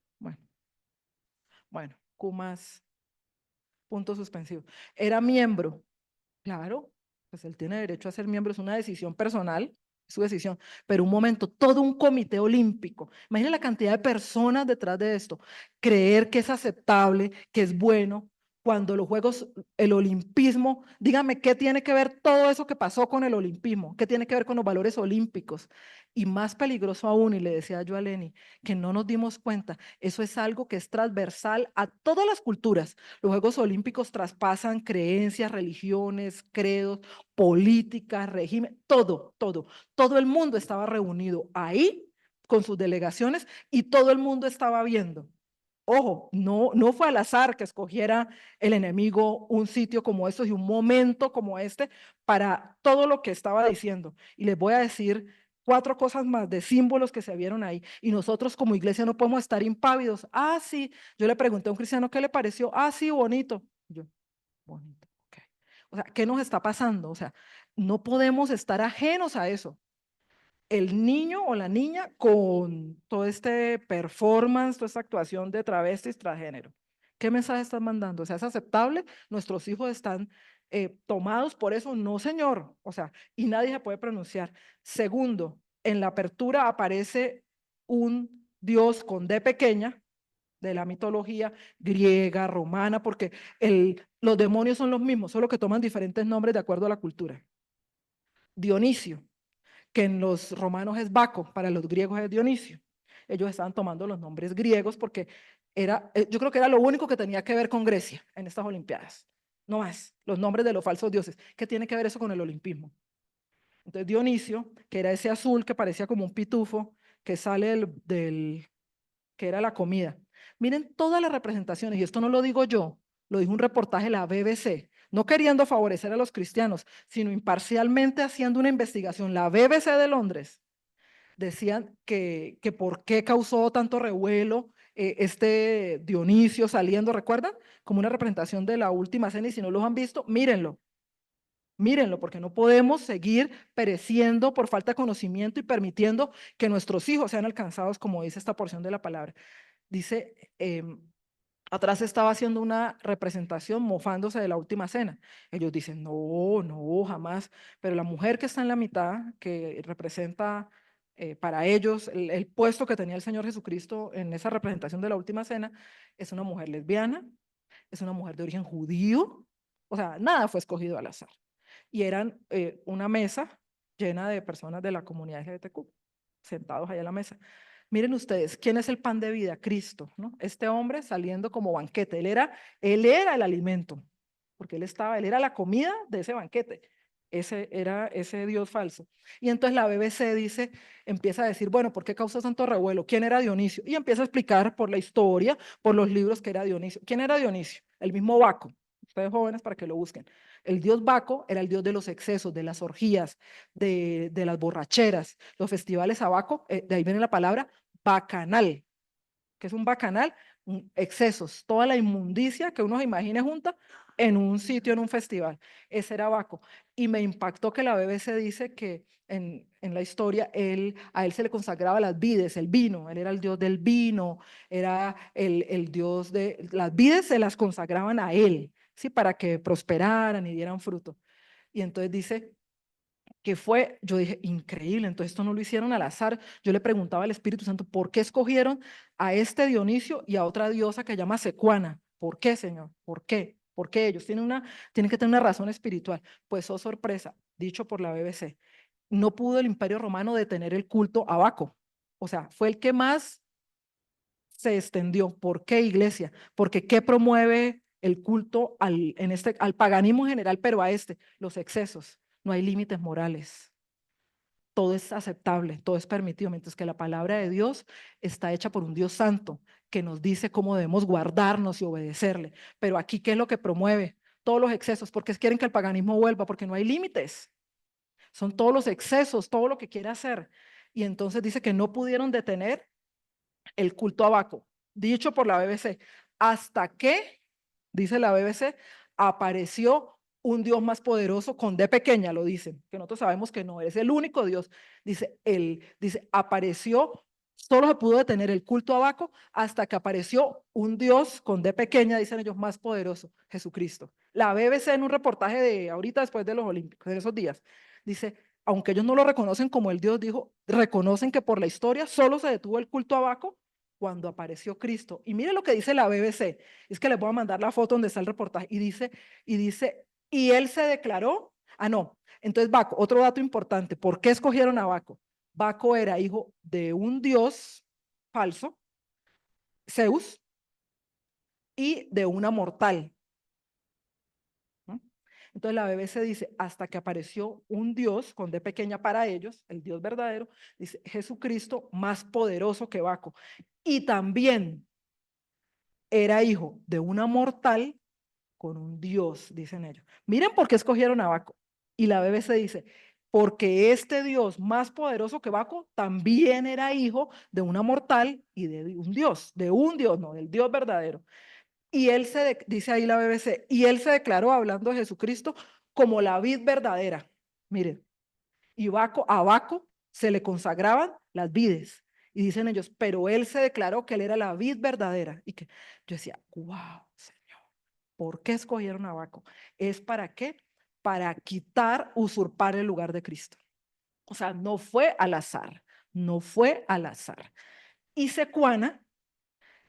Bueno, Q más punto suspensivo. Era miembro. Claro, pues él tiene derecho a ser miembro, es una decisión personal, es su decisión. Pero un momento, todo un comité olímpico. Imagina la cantidad de personas detrás de esto. Creer que es aceptable, que es bueno, cuando los Juegos, el olimpismo, dígame, ¿qué tiene que ver todo eso que pasó con el olimpismo? ¿Qué tiene que ver con los valores olímpicos? Y más peligroso aún, y le decía yo a Lenny, que no nos dimos cuenta, eso es algo que es transversal a todas las culturas. Los Juegos Olímpicos traspasan creencias, religiones, credos, políticas, régimen, todo, todo. Todo el mundo estaba reunido ahí con sus delegaciones y todo el mundo estaba viendo. Ojo, no fue al azar que escogiera el enemigo un sitio como estos y un momento como este para todo lo que estaba diciendo. Y les voy a decir 4 cosas más de símbolos que se vieron ahí. Y nosotros como iglesia no podemos estar impávidos. Ah, sí. Yo le pregunté a un cristiano qué le pareció. Ah, sí, bonito. Yo, bonito. Okay. O sea, ¿qué nos está pasando? O sea, no podemos estar ajenos a eso. El niño o la niña con todo este performance, toda esta actuación de travestis, transgénero. ¿Qué mensaje estás mandando? O sea, ¿es aceptable? Nuestros hijos están tomados por eso. No, señor. O sea, y nadie se puede pronunciar. Segundo, en la apertura aparece un Dios con D pequeña de la mitología griega, romana, porque los demonios son los mismos, solo que toman diferentes nombres de acuerdo a la cultura. Dionisio, que en los romanos es Baco, para los griegos es Dionisio. Ellos estaban tomando los nombres griegos porque yo creo que era lo único que tenía que ver con Grecia en estas Olimpiadas. No más, los nombres de los falsos dioses. ¿Qué tiene que ver eso con el olimpismo? Entonces Dionisio, que era ese azul que parecía como un pitufo, que sale que era la comida. Miren todas las representaciones, y esto no lo digo yo, lo dijo un reportaje de la BBC, no queriendo favorecer a los cristianos, sino imparcialmente haciendo una investigación. La BBC de Londres decían que por qué causó tanto revuelo este Dionisio saliendo, ¿recuerdan? Como una representación de la última cena, y si no los han visto, mírenlo. Mírenlo, porque no podemos seguir pereciendo por falta de conocimiento y permitiendo que nuestros hijos sean alcanzados, como dice esta porción de la palabra. Dice, atrás estaba haciendo una representación mofándose de la última cena. Ellos dicen, no, no, jamás. Pero la mujer que está en la mitad, que representa para ellos el puesto que tenía el Señor Jesucristo en esa representación de la última cena, es una mujer lesbiana, es una mujer de origen judío. O sea, nada fue escogido al azar. Y eran una mesa llena de personas de la comunidad LGBTQ, sentados ahí a la mesa. Miren ustedes, ¿quién es el pan de vida? Cristo, ¿no? Este hombre saliendo como banquete, él era el alimento, porque él era la comida de ese banquete. Ese era ese Dios falso. Y entonces la BBC dice, empieza a decir, bueno, ¿por qué causó tanto revuelo? ¿Quién era Dionisio? Y empieza a explicar por la historia, por los libros que era Dionisio. ¿Quién era Dionisio? El mismo Baco. Ustedes jóvenes para que lo busquen. El dios Baco era el dios de los excesos, de las orgías, de las borracheras, los festivales a Baco, de ahí viene la palabra bacanal. ¿Que es un bacanal? Excesos, toda la inmundicia que uno se imagine junta en un sitio, en un festival. Ese era Baco. Y me impactó que la BBC dice que en la historia a él se le consagraba las vides, el vino, él era el dios del vino, era el dios de las vides, se las consagraban a él, ¿sí? Para que prosperaran y dieran fruto. Y entonces dice que fue, yo dije, increíble, entonces esto no lo hicieron al azar. Yo le preguntaba al Espíritu Santo, ¿por qué escogieron a este Dionisio y a otra diosa que se llama Secuana? ¿Por qué, Señor? ¿Por qué? porque ellos tienen que tener una razón espiritual. Pues, oh sorpresa, dicho por la BBC, no pudo el Imperio Romano detener el culto a Baco. O sea, fue el que más se extendió. ¿Por qué, iglesia? Porque ¿qué promueve el culto al paganismo en general, pero a los excesos? No hay límites morales. Todo es aceptable, todo es permitido, mientras que la palabra de Dios está hecha por un Dios santo que nos dice cómo debemos guardarnos y obedecerle. Pero aquí, ¿qué es lo que promueve? Todos los excesos, porque quieren que el paganismo vuelva, porque no hay límites. Son todos los excesos, todo lo que quiere hacer. Y entonces dice que no pudieron detener el culto a Baco, dicho por la BBC, hasta que, dice la BBC, apareció un Dios más poderoso con D pequeña, lo dicen, que nosotros sabemos que no es el único Dios. Dice, apareció, solo se pudo detener el culto a Baco hasta que apareció un Dios con D pequeña, dicen ellos, más poderoso, Jesucristo. La BBC en un reportaje de ahorita después de los Olímpicos, de esos días, dice, aunque ellos no lo reconocen como el Dios, dijo, reconocen que por la historia solo se detuvo el culto a Baco cuando apareció Cristo. Y mire lo que dice la BBC, es que les voy a mandar la foto donde está el reportaje, y él se declaró, no, entonces Baco, otro dato importante, ¿por qué escogieron a Baco? Baco era hijo de un dios falso, Zeus, y de una mortal. ¿No? Entonces la BBC dice, hasta que apareció un Dios con D pequeña para ellos, el Dios verdadero, dice Jesucristo más poderoso que Baco. Y también era hijo de una mortal con un Dios, dicen ellos. Miren por qué escogieron a Baco. Y la BBC dice, porque este Dios más poderoso que Baco también era hijo de una mortal y de un Dios, no, del Dios verdadero. Y dice ahí la BBC, y él se declaró, hablando de Jesucristo, como la vid verdadera. Miren, y a Baco se le consagraban las vides. Y dicen ellos, pero él se declaró que él era la vid verdadera. Y que yo decía, wow, Señor, ¿por qué escogieron a Baco? ¿Es para qué? Para quitar, usurpar el lugar de Cristo. O sea, no fue al azar, no fue al azar. Y Secuana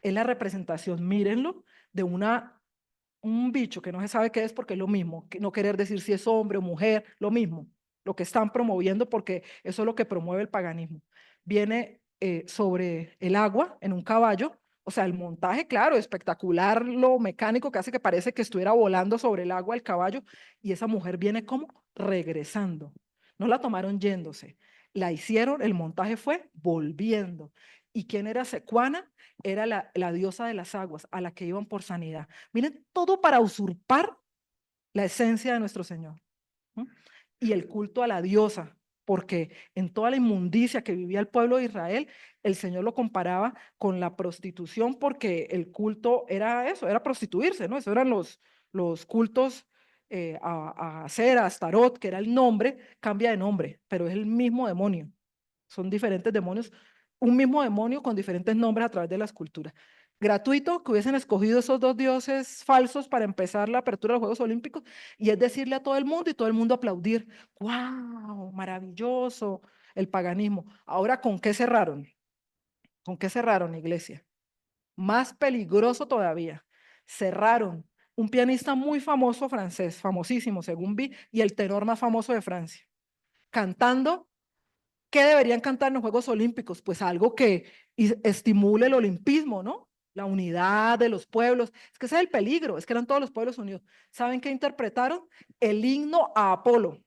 es la representación, mírenlo, de un bicho que no se sabe qué es porque es lo mismo, que no querer decir si es hombre o mujer, lo mismo, lo que están promoviendo porque eso es lo que promueve el paganismo. Viene sobre el agua en un caballo, o sea, el montaje, claro, espectacular, lo mecánico que hace que parece que estuviera volando sobre el agua el caballo y esa mujer viene como regresando. No la tomaron yéndose, la hicieron, el montaje fue volviendo. ¿Y quién era Secuana? Era la diosa de las aguas a la que iban por sanidad. Miren, todo para usurpar la esencia de nuestro Señor. ¿No? Y el culto a la diosa, porque en toda la inmundicia que vivía el pueblo de Israel, el Señor lo comparaba con la prostitución, porque el culto era eso, era prostituirse, ¿no? Eso eran los cultos a Cera, a Astarot, que era el nombre, cambia de nombre, pero es el mismo demonio. Son diferentes demonios, un mismo demonio con diferentes nombres a través de las culturas. Gratuito que hubiesen escogido esos dos dioses falsos para empezar la apertura de los Juegos Olímpicos y es decirle a todo el mundo y todo el mundo aplaudir. ¡Wow! Maravilloso el paganismo. Ahora, ¿con qué cerraron? ¿Con qué cerraron, iglesia? Más peligroso todavía. Cerraron un pianista muy famoso francés, famosísimo según vi, y el tenor más famoso de Francia, cantando. ¿Qué deberían cantar en los Juegos Olímpicos? Pues algo que estimule el olimpismo, ¿no? La unidad de los pueblos. Es que ese es el peligro, es que eran todos los pueblos unidos. ¿Saben qué interpretaron? El himno a Apolo,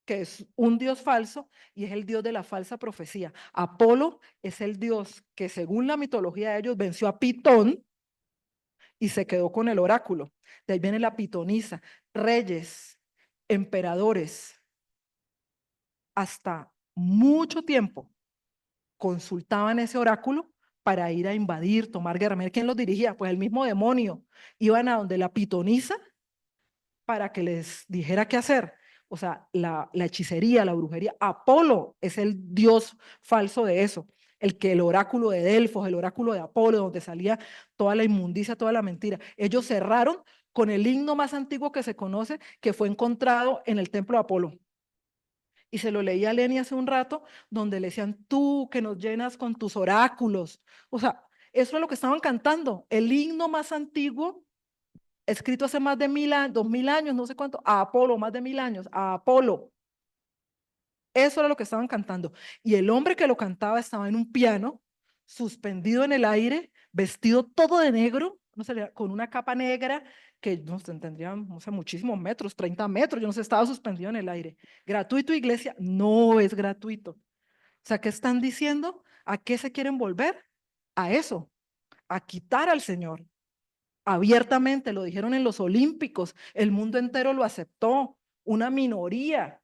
que es un dios falso y es el dios de la falsa profecía. Apolo es el dios que según la mitología de ellos venció a Pitón y se quedó con el oráculo. De ahí viene la pitonisa, reyes, emperadores, hasta mucho tiempo consultaban ese oráculo para ir a invadir, tomar guerra. Mira quién los dirigía, pues el mismo demonio. Iban a donde la pitonisa para que les dijera qué hacer. O sea, la hechicería, la brujería. Apolo es el dios falso de eso. El oráculo de Delfos, el oráculo de Apolo, donde salía toda la inmundicia, toda la mentira. Ellos cerraron con el himno más antiguo que se conoce, que fue encontrado en el templo de Apolo. Y se lo leí a Lenny hace un rato, donde le decían, tú que nos llenas con tus oráculos. O sea, eso es lo que estaban cantando, el himno más antiguo escrito hace más de 1000 años, 2000 años, no sé cuánto, a Apolo, más de 1000 años, a Apolo. Eso era lo que estaban cantando. Y el hombre que lo cantaba estaba en un piano, suspendido en el aire, vestido todo de negro, no sé, con una capa negra que no sé, tendría, no sé, muchísimos metros, 30 metros, yo no sé, estaba suspendido en el aire. Gratuito, iglesia, no es gratuito. O sea, ¿qué están diciendo? ¿A qué se quieren volver? A eso, a quitar al Señor. Abiertamente lo dijeron en los Olímpicos, el mundo entero lo aceptó, una minoría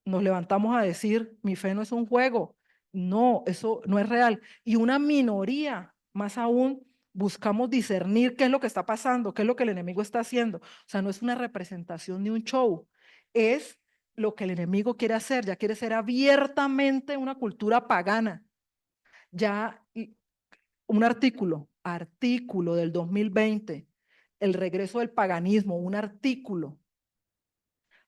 nos levantamos a decir, mi fe no es un juego, no, eso no es real. Y una minoría, más aún, buscamos discernir qué es lo que está pasando, qué es lo que el enemigo está haciendo. O sea, no es una representación ni un show, es lo que el enemigo quiere hacer, ya quiere ser abiertamente una cultura pagana. Ya un artículo del 2020, el regreso del paganismo, un artículo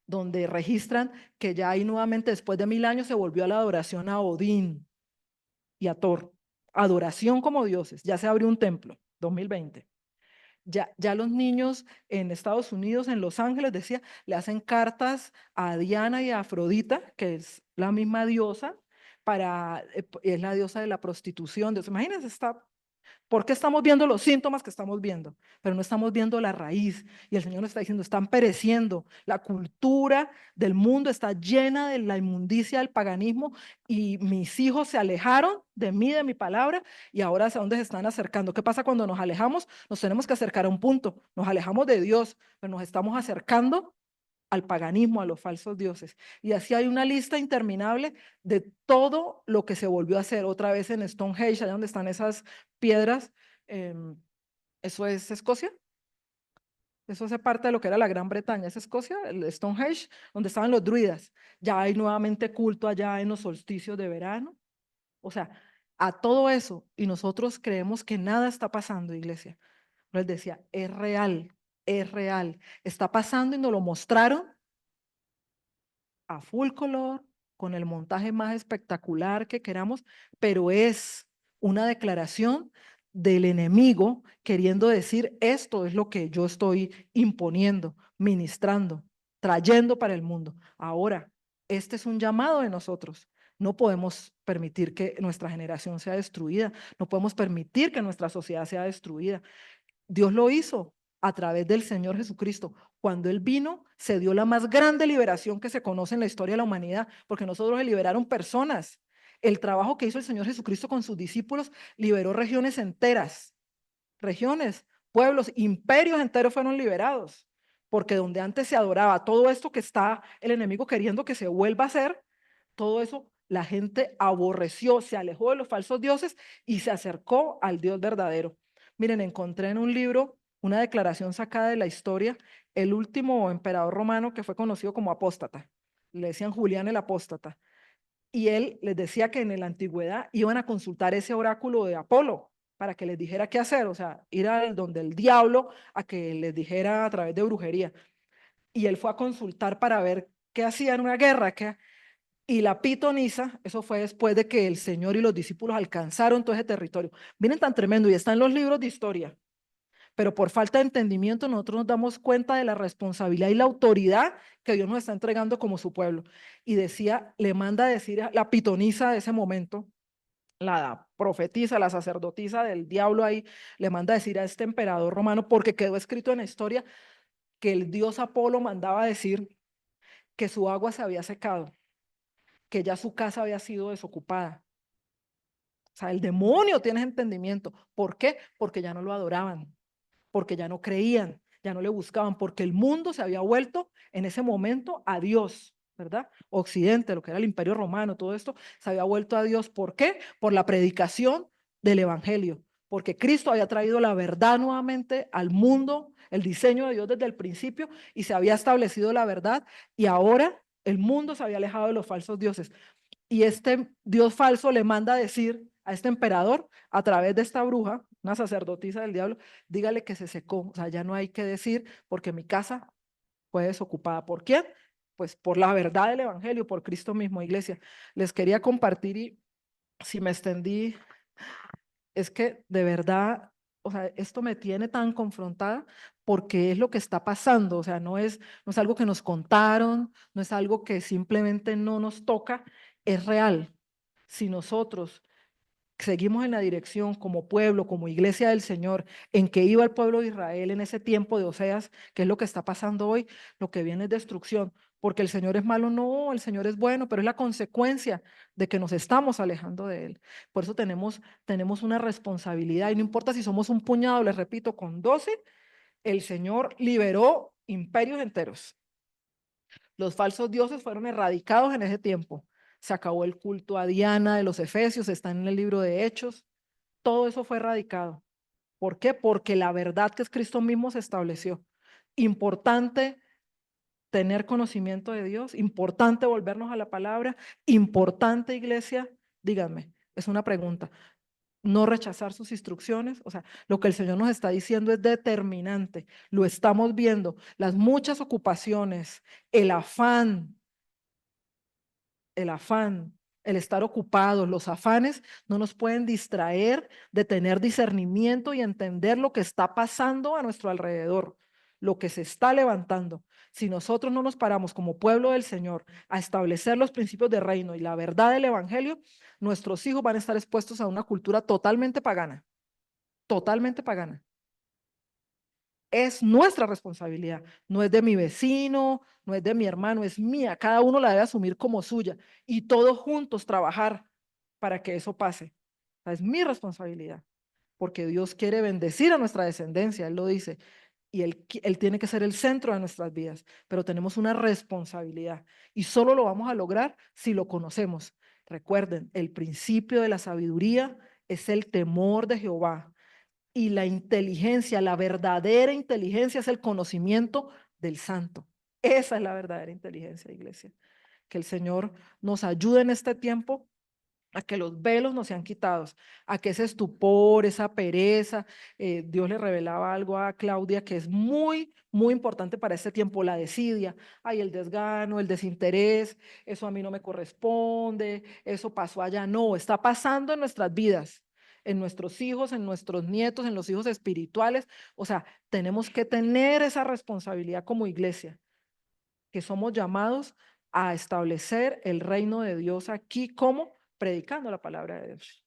donde registran que ya ahí nuevamente después de 1000 años se volvió a la adoración a Odín y a Thor. Adoración como dioses. Ya se abrió un templo, 2020. Ya los niños en Estados Unidos, en Los Ángeles, decía, le hacen cartas a Diana y a Afrodita, que es la misma diosa, es la diosa de la prostitución. Entonces, imagínense, está porque estamos viendo los síntomas que estamos viendo, pero no estamos viendo la raíz. Y el Señor nos está diciendo, están pereciendo. La cultura del mundo está llena de la inmundicia del paganismo y mis hijos se alejaron de mí, de mi palabra, y ahora hacia dónde se están acercando. ¿Qué pasa cuando nos alejamos? Nos tenemos que acercar a un punto. Nos alejamos de Dios, pero nos estamos acercando al paganismo, a los falsos dioses. Y así hay una lista interminable de todo lo que se volvió a hacer otra vez en Stonehenge, allá donde están esas piedras. ¿Eso es Escocia? Eso hace parte de lo que era la Gran Bretaña, es Escocia, el Stonehenge, donde estaban los druidas. Ya hay nuevamente culto allá en los solsticios de verano. O sea, a todo eso, y nosotros creemos que nada está pasando, iglesia. Les decía, es real, está pasando y nos lo mostraron a full color, con el montaje más espectacular que queramos, pero es una declaración del enemigo queriendo decir, esto es lo que yo estoy imponiendo, ministrando, trayendo para el mundo. Ahora, este es un llamado de nosotros. No podemos permitir que nuestra generación sea destruida, no podemos permitir que nuestra sociedad sea destruida. Dios lo hizo a través del Señor Jesucristo. Cuando Él vino, se dio la más grande liberación que se conoce en la historia de la humanidad, porque nosotros se liberaron personas. El trabajo que hizo el Señor Jesucristo con sus discípulos liberó regiones enteras, regiones, pueblos, imperios enteros fueron liberados, porque donde antes se adoraba todo esto que está el enemigo queriendo que se vuelva a hacer, todo eso la gente aborreció, se alejó de los falsos dioses y se acercó al Dios verdadero. Miren, encontré en un libro una declaración sacada de la historia, el último emperador romano que fue conocido como apóstata. Le decían Julián el apóstata. Y él les decía que en la antigüedad iban a consultar ese oráculo de Apolo para que les dijera qué hacer, o sea, ir al donde el diablo a que les dijera a través de brujería. Y él fue a consultar para ver qué hacía en una guerra, y la pitonisa, eso fue después de que el Señor y los discípulos alcanzaron todo ese territorio. Miren tan tremendo, y está en los libros de historia, pero por falta de entendimiento nosotros nos damos cuenta de la responsabilidad y la autoridad que Dios nos está entregando como su pueblo. Y decía, le manda a decir a la pitonisa de ese momento, la profetisa, la sacerdotisa del diablo ahí, le manda a decir a este emperador romano, porque quedó escrito en la historia que el dios Apolo mandaba a decir que su agua se había secado, que ya su casa había sido desocupada. O sea, el demonio tiene entendimiento. ¿Por qué? Porque ya no lo adoraban, porque ya no creían, ya no le buscaban, porque el mundo se había vuelto en ese momento a Dios, ¿verdad? Occidente, lo que era el Imperio Romano, todo esto se había vuelto a Dios. ¿Por qué? Por la predicación del Evangelio, porque Cristo había traído la verdad nuevamente al mundo, el diseño de Dios desde el principio, y se había establecido la verdad, y ahora el mundo se había alejado de los falsos dioses. Y este Dios falso le manda a decir a este emperador, a través de esta bruja, una sacerdotisa del diablo, dígale que se secó, o sea, ya no hay que decir porque mi casa fue desocupada. ¿Por quién? Pues por la verdad del evangelio, por Cristo mismo, iglesia. Les quería compartir y si me extendí, es que de verdad, o sea, esto me tiene tan confrontada porque es lo que está pasando, o sea, no es algo que nos contaron, no es algo que simplemente no nos toca, es real. Si nosotros seguimos en la dirección como pueblo, como iglesia del Señor, en que iba el pueblo de Israel en ese tiempo de Oseas, que es lo que está pasando hoy, lo que viene es destrucción, porque el Señor es malo, no, el Señor es bueno, pero es la consecuencia de que nos estamos alejando de Él. Por eso tenemos una responsabilidad, y no importa si somos un puñado, les repito, con 12, el Señor liberó imperios enteros. Los falsos dioses fueron erradicados en ese tiempo. Se acabó el culto a Diana de los Efesios, está en el libro de Hechos. Todo eso fue erradicado. ¿Por qué? Porque la verdad que es Cristo mismo se estableció. Importante tener conocimiento de Dios, importante volvernos a la palabra, importante, iglesia, díganme, es una pregunta, no rechazar sus instrucciones, o sea, lo que el Señor nos está diciendo es determinante, lo estamos viendo, las muchas ocupaciones, el afán, el afán, el estar ocupados, los afanes no nos pueden distraer de tener discernimiento y entender lo que está pasando a nuestro alrededor, lo que se está levantando. Si nosotros no nos paramos como pueblo del Señor a establecer los principios de reino y la verdad del Evangelio, nuestros hijos van a estar expuestos a una cultura totalmente pagana, totalmente pagana. Es nuestra responsabilidad, no es de mi vecino, no es de mi hermano, es mía. Cada uno la debe asumir como suya y todos juntos trabajar para que eso pase. Es mi responsabilidad, porque Dios quiere bendecir a nuestra descendencia, Él lo dice, y él tiene que ser el centro de nuestras vidas, pero tenemos una responsabilidad y solo lo vamos a lograr si lo conocemos. Recuerden, el principio de la sabiduría es el temor de Jehová. Y la inteligencia, la verdadera inteligencia es el conocimiento del santo. Esa es la verdadera inteligencia, iglesia. Que el Señor nos ayude en este tiempo a que los velos no sean quitados, a que ese estupor, esa pereza, Dios le revelaba algo a Claudia que es muy, muy importante para este tiempo, la desidia, ay, el desgano, el desinterés, eso a mí no me corresponde, eso pasó allá, no, está pasando en nuestras vidas, en nuestros hijos, en nuestros nietos, en los hijos espirituales, o sea, tenemos que tener esa responsabilidad como iglesia, que somos llamados a establecer el reino de Dios aquí como predicando la palabra de Dios,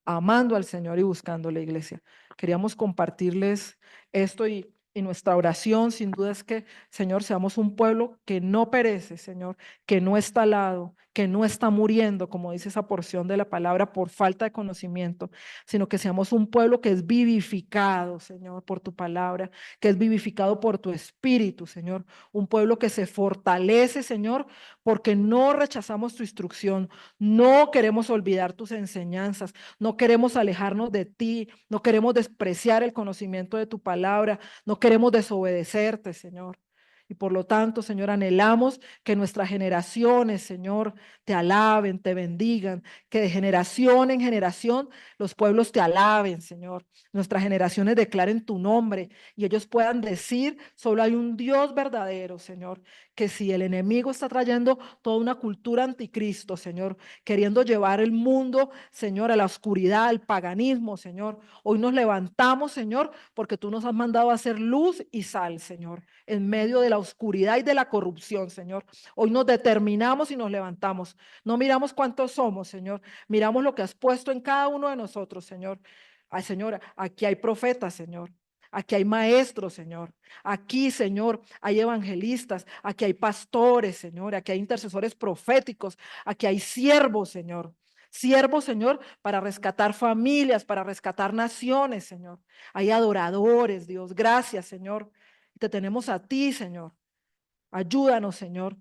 amando al Señor y buscando la iglesia. Queríamos compartirles esto y nuestra oración sin duda es que, Señor, seamos un pueblo que no perece, Señor, que no está al lado, que no está muriendo, como dice esa porción de la palabra, por falta de conocimiento, sino que seamos un pueblo que es vivificado, Señor, por tu palabra, que es vivificado por tu espíritu, Señor, un pueblo que se fortalece, Señor, porque no rechazamos tu instrucción, no queremos olvidar tus enseñanzas, no queremos alejarnos de ti, no queremos despreciar el conocimiento de tu palabra, no queremos desobedecerte, Señor. Y por lo tanto, Señor, anhelamos que nuestras generaciones, Señor, te alaben, te bendigan, que de generación en generación los pueblos te alaben, Señor. Nuestras generaciones declaren tu nombre y ellos puedan decir, solo hay un Dios verdadero, Señor, que si el enemigo está trayendo toda una cultura anticristo, Señor, queriendo llevar el mundo, Señor, a la oscuridad, al paganismo, Señor, hoy nos levantamos, Señor, porque tú nos has mandado a hacer luz y sal, Señor, en medio de la oscuridad y de la corrupción, Señor. Hoy nos determinamos y nos levantamos. No miramos cuántos somos, Señor. Miramos lo que has puesto en cada uno de nosotros, Señor. Ay, Señor, aquí hay profetas, Señor. Aquí hay maestros, Señor. Aquí, Señor, hay evangelistas. Aquí hay pastores, Señor. Aquí hay intercesores proféticos. Aquí hay siervos, Señor. Siervos, Señor, para rescatar familias, para rescatar naciones, Señor. Hay adoradores, Dios. Gracias, Señor. Te tenemos a ti, Señor. Ayúdanos, Señor,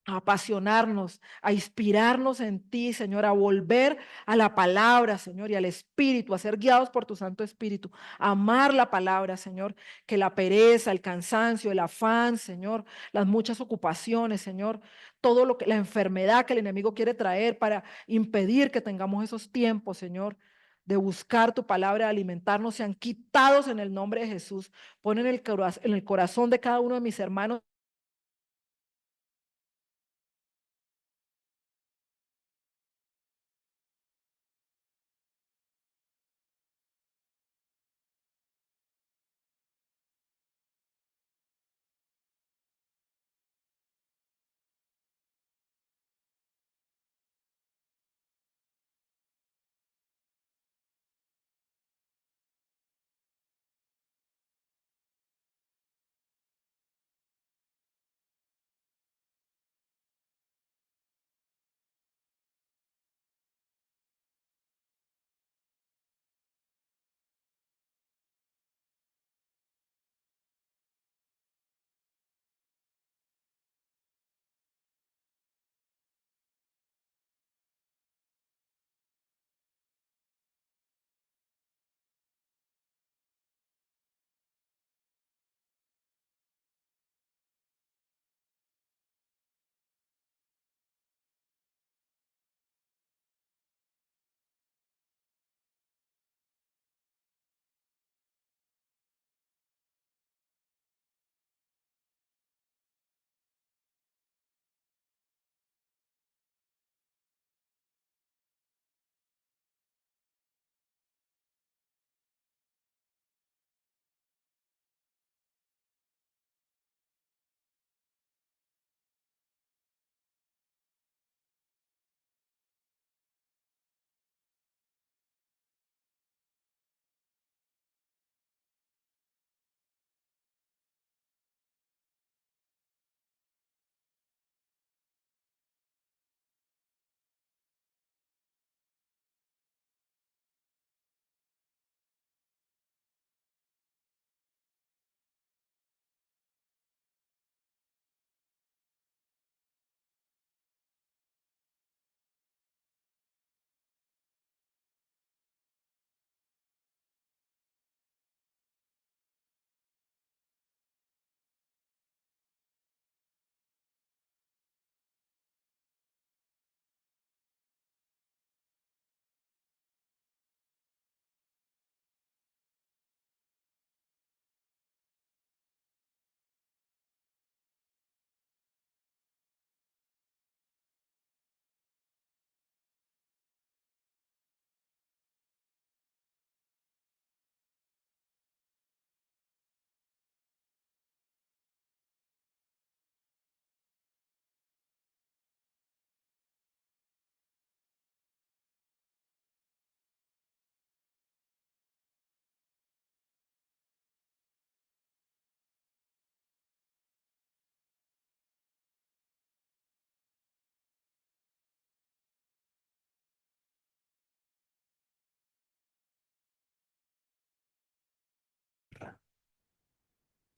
a apasionarnos, a inspirarnos en ti, Señor, a volver a la palabra, Señor, y al Espíritu, a ser guiados por tu Santo Espíritu, a amar la palabra, Señor, que la pereza, el cansancio, el afán, Señor, las muchas ocupaciones, Señor, todo lo que la enfermedad que el enemigo quiere traer para impedir que tengamos esos tiempos, Señor, de buscar tu palabra, de alimentarnos, sean quitados en el nombre de Jesús. Pon en el corazón de cada uno de mis hermanos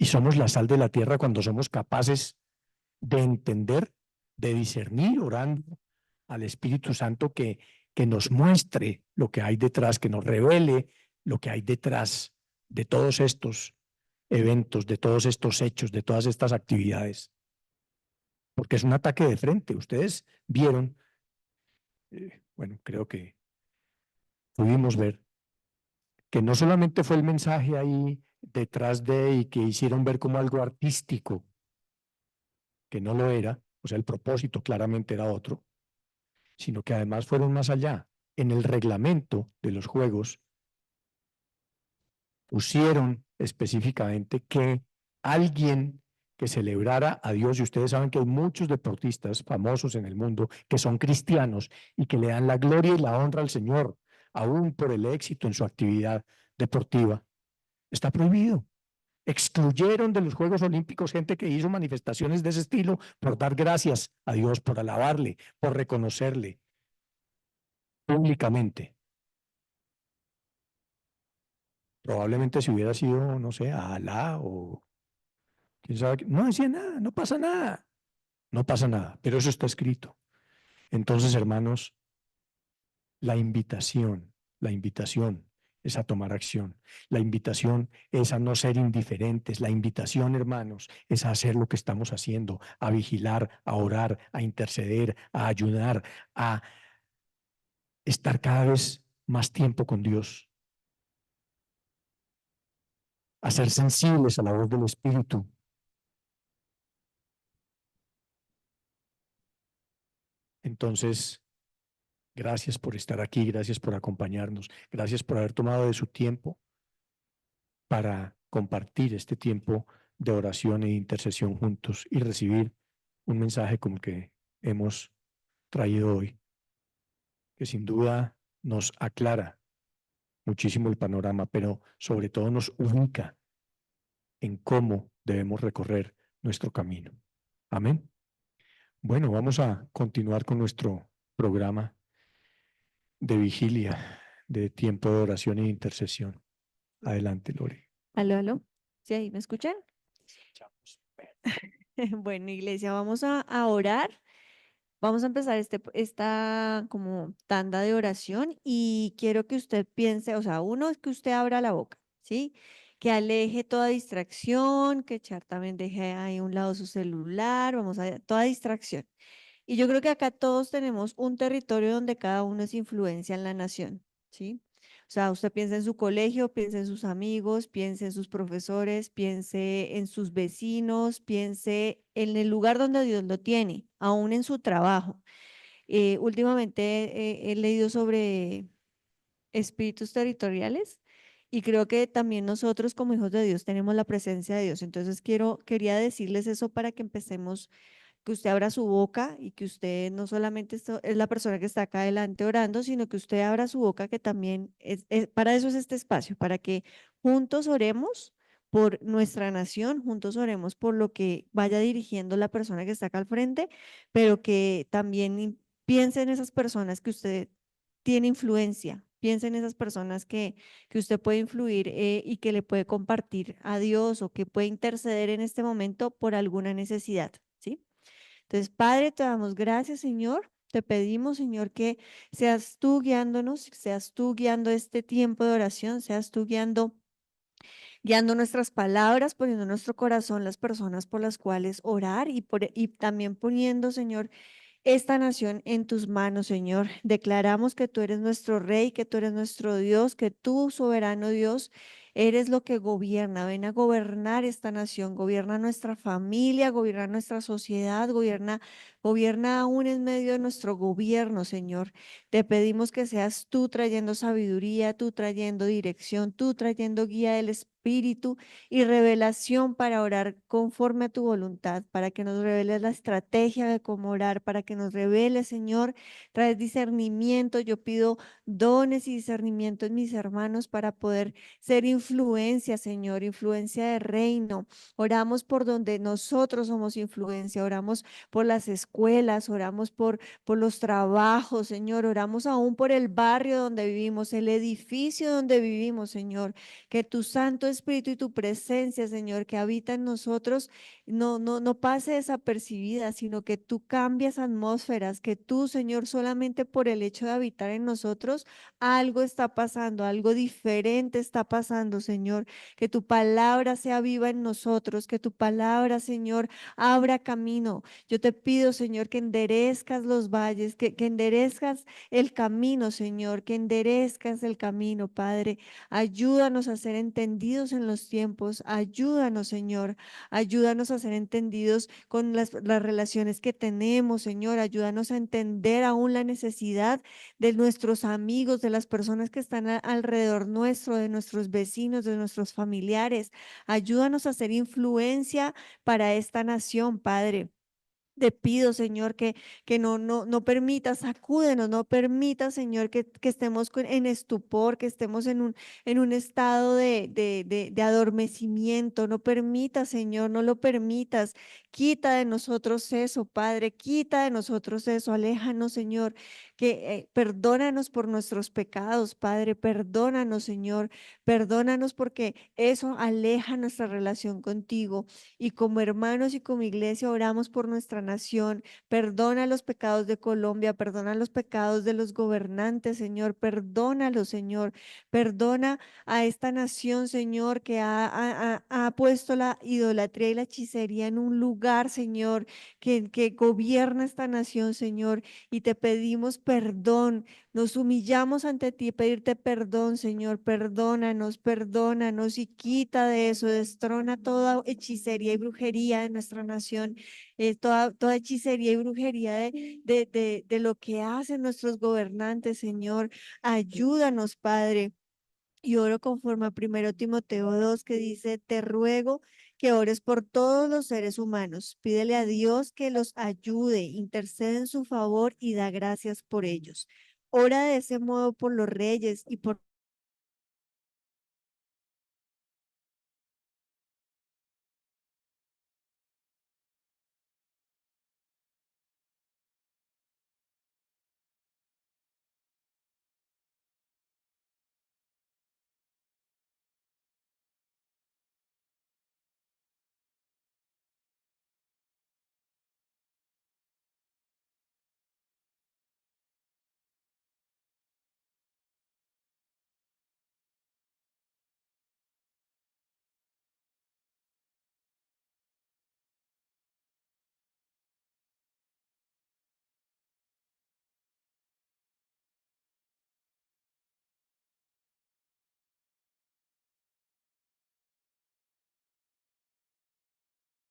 Y somos la sal de la tierra cuando somos capaces de entender, de discernir, orando al Espíritu Santo que nos muestre lo que hay detrás, que nos revele lo que hay detrás de todos estos eventos, de todos estos hechos, de todas estas actividades. Porque es un ataque de frente. Ustedes vieron, bueno, creo que pudimos ver que no solamente fue el mensaje ahí detrás de y que hicieron ver como algo artístico, que no lo era, o sea, el propósito claramente era otro, sino que además fueron más allá. En el reglamento de los juegos pusieron específicamente que alguien que celebrara a Dios, y ustedes saben que hay muchos deportistas famosos en el mundo que son cristianos y que le dan la gloria y la honra al Señor, aún por el éxito en su actividad deportiva, está prohibido. Excluyeron de los Juegos Olímpicos gente que hizo manifestaciones de ese estilo por dar gracias a Dios, por alabarle, por reconocerle públicamente. Probablemente si hubiera sido, no sé, a Alá o quién sabe, no decía nada, no pasa nada, no pasa nada, pero eso está escrito. Entonces, hermanos, la invitación es a tomar acción. La invitación es a no ser indiferentes. La invitación, hermanos, es a hacer lo que estamos haciendo, a vigilar, a orar, a interceder, a ayudar, a estar cada vez más tiempo con Dios, a ser sensibles a la voz del Espíritu. Entonces, gracias por estar aquí, gracias por acompañarnos, gracias por haber tomado de su tiempo para compartir este tiempo de oración e intercesión juntos y recibir un mensaje como el que hemos traído hoy, que sin duda nos aclara muchísimo el panorama, pero sobre todo nos ubica en cómo debemos recorrer nuestro camino. Amén. Bueno, vamos a continuar con nuestro programa de vigilia, de tiempo de oración e intercesión. Adelante, Lore. Aló, aló. ¿Sí ahí me escuchan? Bueno, iglesia, vamos a orar. Vamos a empezar esta como tanda de oración y quiero que usted piense, o sea, uno es que usted abra la boca, ¿sí? Que aleje toda distracción, que Char también deje ahí a un lado su celular, vamos a toda distracción. Y yo creo que acá todos tenemos un territorio donde cada uno es influencia en la nación, ¿sí? O sea, usted piensa en su colegio, piensa en sus amigos, piense en sus profesores, piense en sus vecinos, piense en el lugar donde Dios lo tiene, aún en su trabajo. Últimamente he leído sobre espíritus territoriales y creo que también nosotros como hijos de Dios tenemos la presencia de Dios. Entonces quería decirles eso para que empecemos, que usted abra su boca y que usted no solamente es la persona que está acá adelante orando, sino que usted abra su boca, que también para eso es este espacio, para que juntos oremos por nuestra nación, juntos oremos por lo que vaya dirigiendo la persona que está acá al frente, pero que también piense en esas personas que usted tiene influencia. Piensa en esas personas que usted puede influir y que le puede compartir a Dios o que puede interceder en este momento por alguna necesidad, ¿sí? Entonces, Padre, te damos gracias, Señor. Te pedimos, Señor, que seas tú guiándonos, seas tú guiando este tiempo de oración, seas tú guiando nuestras palabras, poniendo en nuestro corazón las personas por las cuales orar y también poniendo, Señor, esta nación en tus manos, Señor. Declaramos que tú eres nuestro Rey, que tú eres nuestro Dios, que tú, soberano Dios, eres lo que gobierna. Ven a gobernar esta nación, gobierna nuestra familia, gobierna nuestra sociedad, gobierna aún en medio de nuestro gobierno, Señor. Te pedimos que seas tú trayendo sabiduría, tú trayendo dirección, tú trayendo guía del Espíritu y revelación para orar conforme a tu voluntad, para que nos reveles la estrategia de cómo orar, para que nos reveles, Señor, traes discernimiento. Yo pido dones y discernimiento en mis hermanos para poder ser influencia, Señor, influencia de reino. Oramos por donde nosotros somos influencia, oramos por las escuelas, oramos por los trabajos, Señor, oramos aún por el barrio donde vivimos, el edificio donde vivimos, Señor, que tu Santo Espíritu y tu presencia, Señor, que habita en nosotros, no pase desapercibida, sino que tú cambias atmósferas, que tú, Señor, solamente por el hecho de habitar en nosotros, algo está pasando, algo diferente está pasando, Señor. Que tu palabra sea viva en nosotros, que tu palabra, Señor, abra camino. Yo te pido, Señor, que enderezcas los valles, que enderezcas el camino, Señor, que enderezcas el camino, Padre. Ayúdanos a ser entendidos en los tiempos. Ayúdanos, Señor. Ayúdanos a ser entendidos con las relaciones que tenemos, Señor. Ayúdanos a entender aún la necesidad de nuestros amigos, de las personas que están alrededor nuestro, de nuestros vecinos, de nuestros familiares. Ayúdanos a ser influencia para esta nación, Padre. Te pido, Señor, que no permitas, sacúdenos, no permitas, Señor, que estemos en estupor, que estemos en un estado de adormecimiento. No permitas, Señor, no lo permitas. Quita de nosotros eso, Padre, quita de nosotros eso. Aléjanos, Señor, que perdónanos por nuestros pecados, Padre, perdónanos, Señor, perdónanos porque eso aleja nuestra relación contigo. Y como hermanos y como iglesia oramos por nuestra nación. Perdona los pecados de Colombia, perdona los pecados de los gobernantes, Señor. Perdónalos, Señor. Perdona a esta nación, Señor, que ha puesto la idolatría y la hechicería en un lugar, Señor, que gobierna esta nación, Señor. Y te pedimos perdón. Nos humillamos ante ti, pedirte perdón, Señor. Perdónanos, perdónanos y quita de eso, destrona toda hechicería y brujería de nuestra nación, toda hechicería y brujería de lo que hacen nuestros gobernantes, Señor. Ayúdanos, Padre. Y oro conforme a 1 Timoteo 2 que dice, te ruego que ores por todos los seres humanos. Pídele a Dios que los ayude, intercede en su favor y da gracias por ellos. Ora de ese modo por los reyes y por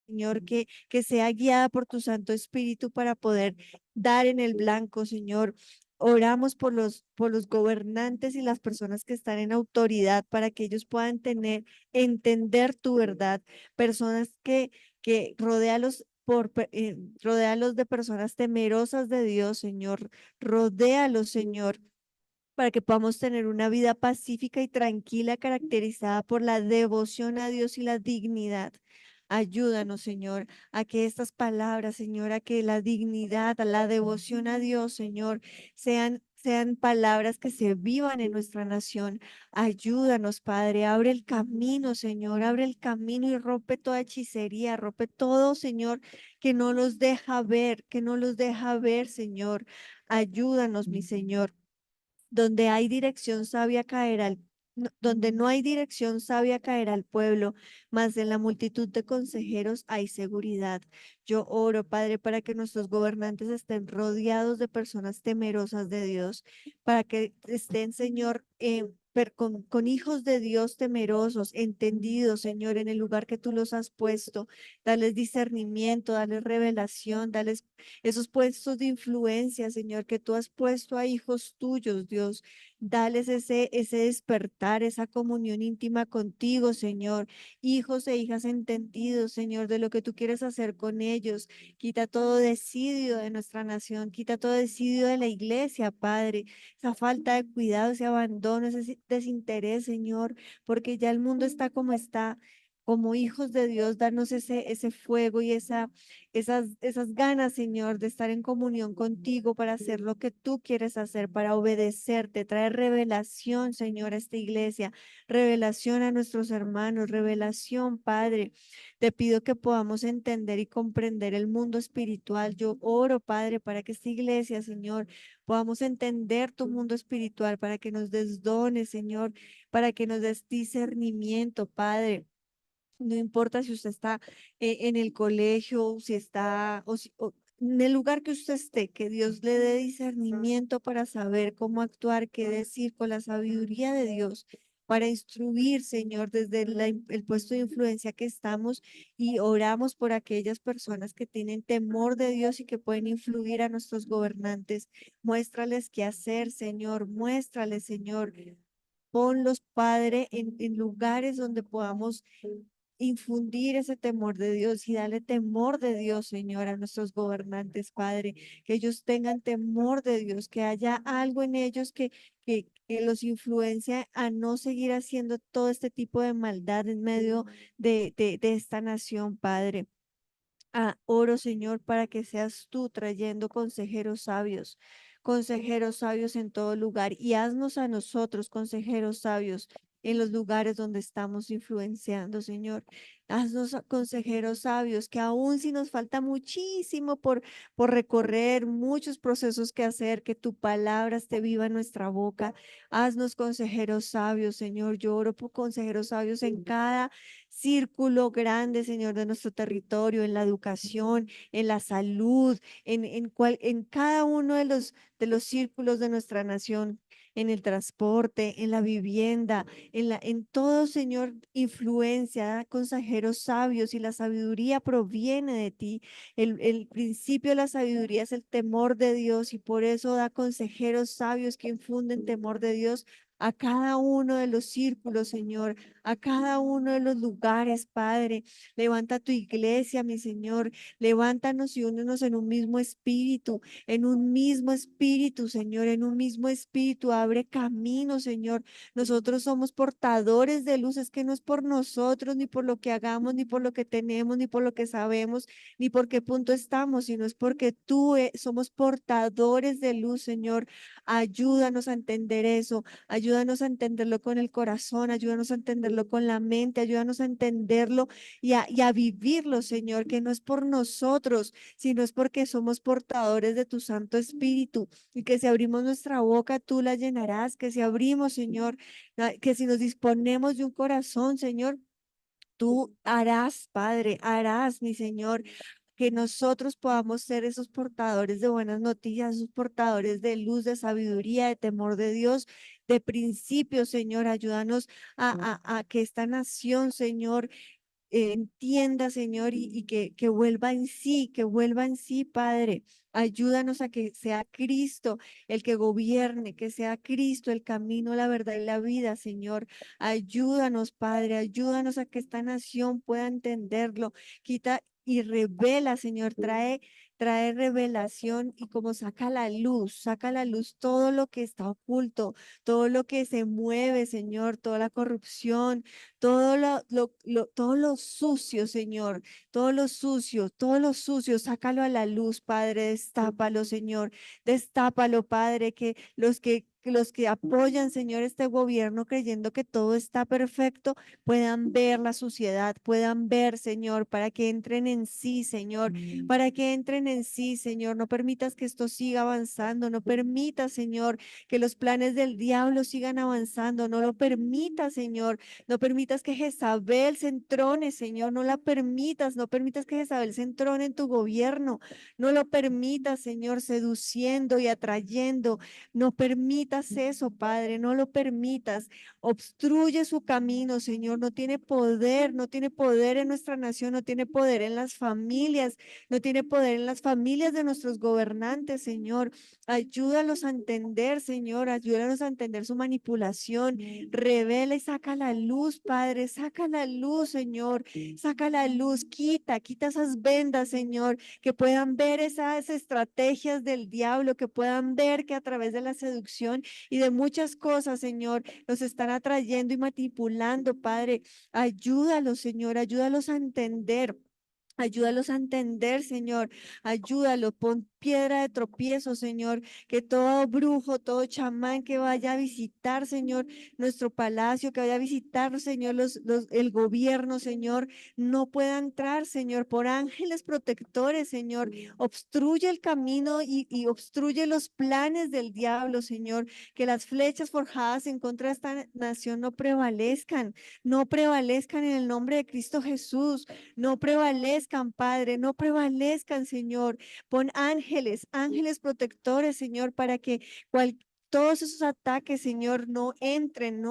Señor, que sea guiada por tu Santo Espíritu para poder dar en el blanco, Señor. Oramos por los gobernantes y las personas que están en autoridad para que ellos puedan entender tu verdad. Personas que rodéalos rodéalos de personas temerosas de Dios, Señor. Rodéalos, Señor, para que podamos tener una vida pacífica y tranquila caracterizada por la devoción a Dios y la dignidad. Ayúdanos, Señor, a que estas palabras, Señor, a que la dignidad, a la devoción a Dios, Señor, sean palabras que se vivan en nuestra nación. Ayúdanos, Padre, abre el camino, Señor, abre el camino y rompe toda hechicería, rompe todo, Señor, que no los deja ver, que no los deja ver, Señor. Ayúdanos, mi Señor. Donde hay dirección sabia donde no hay dirección sabia caerá al pueblo, mas en la multitud de consejeros hay seguridad. Yo oro, Padre, para que nuestros gobernantes estén rodeados de personas temerosas de Dios, para que estén, Señor, con hijos de Dios temerosos, entendidos, Señor, en el lugar que tú los has puesto. Dales discernimiento, dales revelación, dales esos puestos de influencia, Señor, que tú has puesto a hijos tuyos, Dios. Dales ese despertar, esa comunión íntima contigo, Señor. Hijos e hijas entendidos, Señor, de lo que tú quieres hacer con ellos. Quita todo desidio de nuestra nación, quita todo desidio de la iglesia, Padre. Esa falta de cuidado, ese abandono, ese desinterés, Señor, porque ya el mundo está como está. como hijos de Dios, danos ese fuego y esas ganas, Señor, de estar en comunión contigo para hacer lo que tú quieres hacer, para obedecerte, traer revelación, Señor, a esta iglesia, revelación a nuestros hermanos, revelación, Padre. Te pido que podamos entender y comprender el mundo espiritual. Yo oro, Padre, para que esta iglesia, Señor, podamos entender tu mundo espiritual, para que nos des dones, Señor, para que nos des discernimiento, Padre. No importa si usted está en el colegio, si está o en el lugar que usted esté, que Dios le dé discernimiento para saber cómo actuar, qué decir con la sabiduría de Dios, para instruir, Señor, desde el puesto de influencia que estamos, y oramos por aquellas personas que tienen temor de Dios y que pueden influir a nuestros gobernantes. Muéstrales qué hacer, Señor, muéstrales, Señor. Ponlos, Padre, en lugares donde podamos infundir ese temor de Dios y darle temor de Dios, Señor, a nuestros gobernantes, Padre, que ellos tengan temor de Dios, que haya algo en ellos que los influencia a no seguir haciendo todo este tipo de maldad en medio de esta nación, Padre. Oro, Señor, para que seas tú trayendo consejeros sabios en todo lugar, y haznos a nosotros consejeros sabios en los lugares donde estamos influenciando, Señor. Haznos consejeros sabios, que aún si nos falta muchísimo por recorrer, muchos procesos que hacer, que tu palabra esté viva en nuestra boca. Haznos consejeros sabios, Señor. Yo oro por consejeros sabios en cada círculo grande, Señor, de nuestro territorio, en la educación, en la salud, en cada uno de los círculos de nuestra nación, en el transporte, en la vivienda, en todo, Señor, influencia, da consejeros sabios, y la sabiduría proviene de ti. El principio de la sabiduría es el temor de Dios, y por eso da consejeros sabios que infunden temor de Dios a cada uno de los círculos, Señor, a cada uno de los lugares, Padre. Levanta tu iglesia, mi Señor. Levántanos y únenos en un mismo espíritu, Señor, en un mismo espíritu. Abre camino, Señor. Nosotros somos portadores de luz. Es que no es por nosotros, ni por lo que hagamos, ni por lo que tenemos, ni por lo que sabemos, ni por qué punto estamos, sino es porque tú somos portadores de luz, Señor. Ayúdanos a entender eso. Ayúdanos a entenderlo con el corazón, ayúdanos a entenderlo con la mente, ayúdanos a entenderlo y a vivirlo, Señor, que no es por nosotros, sino es porque somos portadores de tu Santo Espíritu, y que si abrimos nuestra boca, tú la llenarás. Que si abrimos, Señor, que si nos disponemos de un corazón, Señor, tú harás, Padre, harás, mi Señor, que nosotros podamos ser esos portadores de buenas noticias, esos portadores de luz, de sabiduría, de temor de Dios, de principios, Señor. Ayúdanos a que esta nación, Señor, entienda, Señor, y que vuelva en sí, Padre. Ayúdanos a que sea Cristo el que gobierne, que sea Cristo el camino, la verdad y la vida, Señor. Ayúdanos, Padre, ayúdanos a que esta nación pueda entenderlo. Quita y revela, Señor, trae revelación, y como saca a la luz todo lo que está oculto, todo lo que se mueve, Señor, toda la corrupción, todo lo sucio, Señor, todo lo sucio, sácalo a la luz, Padre. Destápalo, Señor, destápalo, Padre, que los que apoyan, Señor, este gobierno creyendo que todo está perfecto, puedan ver la suciedad, puedan ver, Señor, para que entren en sí, Señor, para que entren en sí, Señor. No permitas que esto siga avanzando, no permitas, Señor, que los planes del diablo sigan avanzando, no lo permitas, Señor. No permitas que Jezabel se entrone, Señor. No la permitas, no permitas que Jezabel se entrone en tu gobierno. No lo permitas, Señor, seduciendo y atrayendo. No permitas eso, Padre, no lo permitas. Obstruye su camino, Señor. No tiene poder, no tiene poder en nuestra nación, no tiene poder en las familias, no tiene poder en las familias de nuestros gobernantes, Señor. Ayúdalos a entender, Señor, ayúdalos a entender su manipulación. Revela y saca la luz, Padre, saca la luz, Señor, saca la luz, quita esas vendas, Señor, que puedan ver esas estrategias del diablo, que puedan ver que a través de la seducción religión y de muchas cosas, Señor, los están atrayendo y manipulando, Padre. Ayúdalos, Señor, ayúdalos a entender. Ayúdalos a entender, Señor. Ayúdalos, pon piedra de tropiezo, Señor. Que todo brujo, todo chamán que vaya a visitar, Señor, nuestro palacio, que vaya a visitar, Señor, el gobierno, Señor, no pueda entrar, Señor, por ángeles protectores, Señor. Obstruye el camino y obstruye los planes del diablo, Señor. Que las flechas forjadas en contra de esta nación no prevalezcan, no prevalezcan en el nombre de Cristo Jesús. No prevalezcan, Padre, no prevalezcan, Señor. Pon ángeles, ángeles protectores, Señor, para que todos esos ataques, Señor, no entren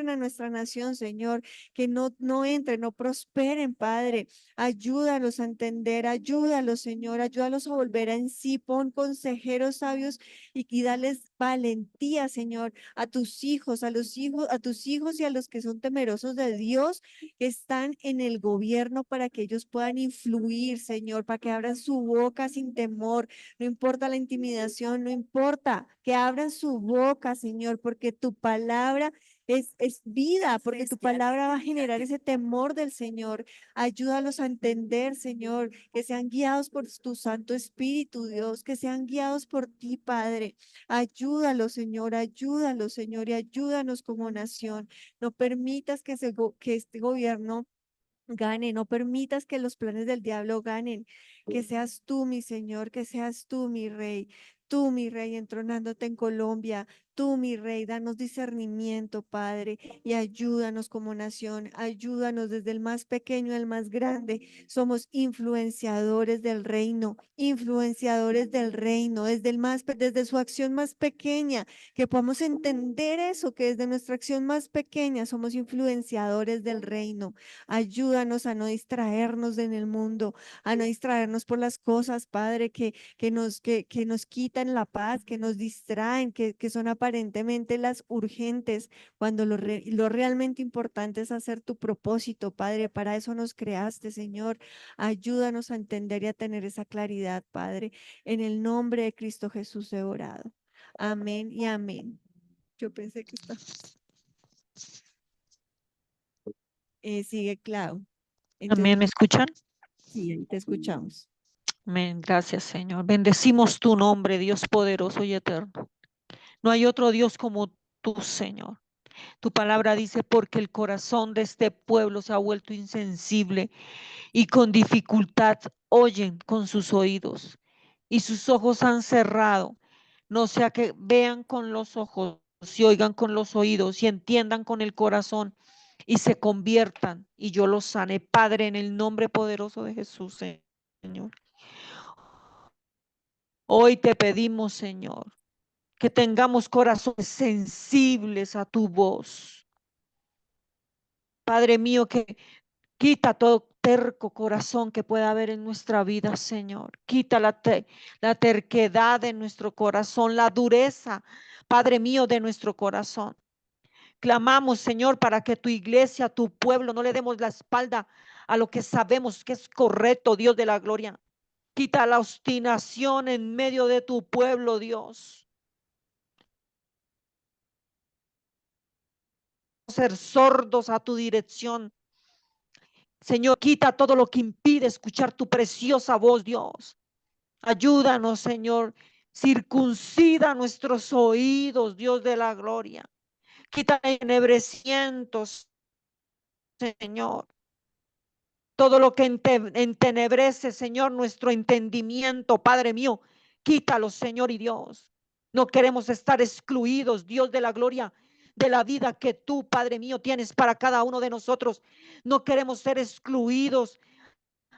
a nuestra nación, Señor, que no entren, no prosperen, Padre. Ayúdalos a entender, ayúdalos, Señor, ayúdalos a volver en sí. Pon consejeros sabios y dales valentía, Señor, a tus hijos, a tus hijos y a los que son temerosos de Dios, que están en el gobierno, para que ellos puedan influir, Señor, para que abran su boca sin temor. No importa la intimidación, no importa, que abran su boca, Señor, porque tu palabra es vida, porque tu palabra va a generar ese temor del Señor. Ayúdalos a entender, Señor, que sean guiados por tu Santo Espíritu, Dios, que sean guiados por ti, Padre. Ayúdalos, Señor, y ayúdanos como nación. No permitas que este gobierno gane, no permitas que los planes del diablo ganen, que seas tú, mi Señor, que seas tú, mi Rey, entronándote en Colombia, tú, mi Rey, danos discernimiento, Padre, y ayúdanos como nación, ayúdanos desde el más pequeño al más grande. Somos influenciadores del reino, desde su acción más pequeña, que podamos entender eso, que desde nuestra acción más pequeña somos influenciadores del reino. Ayúdanos a no distraernos en el mundo, a no distraernos por las cosas, Padre, que nos quitan la paz, que nos distraen, que son aparentemente las urgentes, cuando lo realmente importante es hacer tu propósito, Padre. Para eso nos creaste, Señor. Ayúdanos a entender y a tener esa claridad, Padre. En el nombre de Cristo Jesús he orado. Amén y amén. Yo pensé que estaba. Sigue Clau. Amén, ¿me escuchan? Sí, ahí te escuchamos. Amén, gracias Señor. Bendecimos tu nombre, Dios poderoso y eterno. No hay otro Dios como tú, Señor. Tu palabra dice, porque el corazón de este pueblo se ha vuelto insensible y con dificultad oyen con sus oídos y sus ojos han cerrado. No sea que vean con los ojos y oigan con los oídos y entiendan con el corazón y se conviertan y yo los sane. Padre, en el nombre poderoso de Jesús, Señor. Hoy te pedimos, Señor, que tengamos corazones sensibles a tu voz. Padre mío, que quita todo terco corazón que pueda haber en nuestra vida, Señor. Quita la terquedad de nuestro corazón, la dureza, Padre mío, de nuestro corazón. Clamamos, Señor, para que tu iglesia, tu pueblo, no le demos la espalda a lo que sabemos que es correcto, Dios de la gloria. Quita la obstinación en medio de tu pueblo, Dios. Ser sordos a tu dirección. Señor, quita todo lo que impide escuchar tu preciosa voz, Dios. Ayúdanos, Señor. Circuncida nuestros oídos, Dios de la gloria. Quita entenebrecientos, Señor. Todo lo que entenebrece, Señor, nuestro entendimiento, Padre mío, quítalo, Señor y Dios. No queremos estar excluidos, Dios de la gloria, de la vida que tú, Padre mío, tienes para cada uno de nosotros. No queremos ser excluidos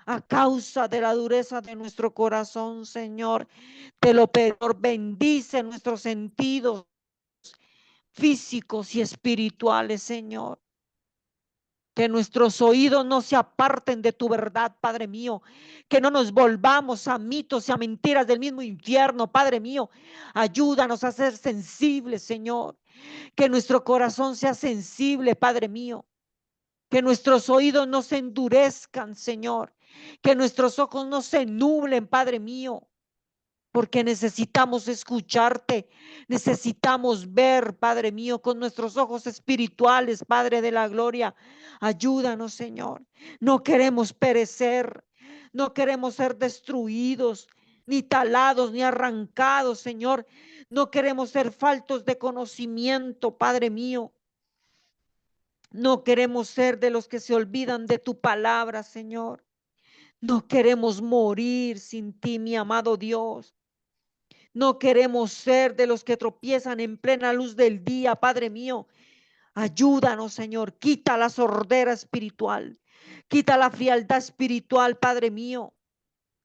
a causa de la dureza de nuestro corazón, Señor. Te lo peor, bendice nuestros sentidos físicos y espirituales, Señor. Que nuestros oídos no se aparten de tu verdad, Padre mío. Que no nos volvamos a mitos y a mentiras del mismo infierno, Padre mío. Ayúdanos a ser sensibles, Señor. Que nuestro corazón sea sensible, Padre mío. Que nuestros oídos no se endurezcan, Señor. Que nuestros ojos no se nublen, Padre mío. porque necesitamos escucharte, necesitamos ver, Padre mío, con nuestros ojos espirituales, Padre de la gloria. Ayúdanos, Señor. No queremos perecer, no queremos ser destruidos, ni talados, ni arrancados, Señor. No queremos ser faltos de conocimiento, Padre mío. No queremos ser de los que se olvidan de tu palabra, Señor. No queremos morir sin ti, mi amado Dios. No queremos ser de los que tropiezan en plena luz del día, Padre mío. Ayúdanos, Señor. Quita la sordera espiritual. Quita la frialdad espiritual, Padre mío.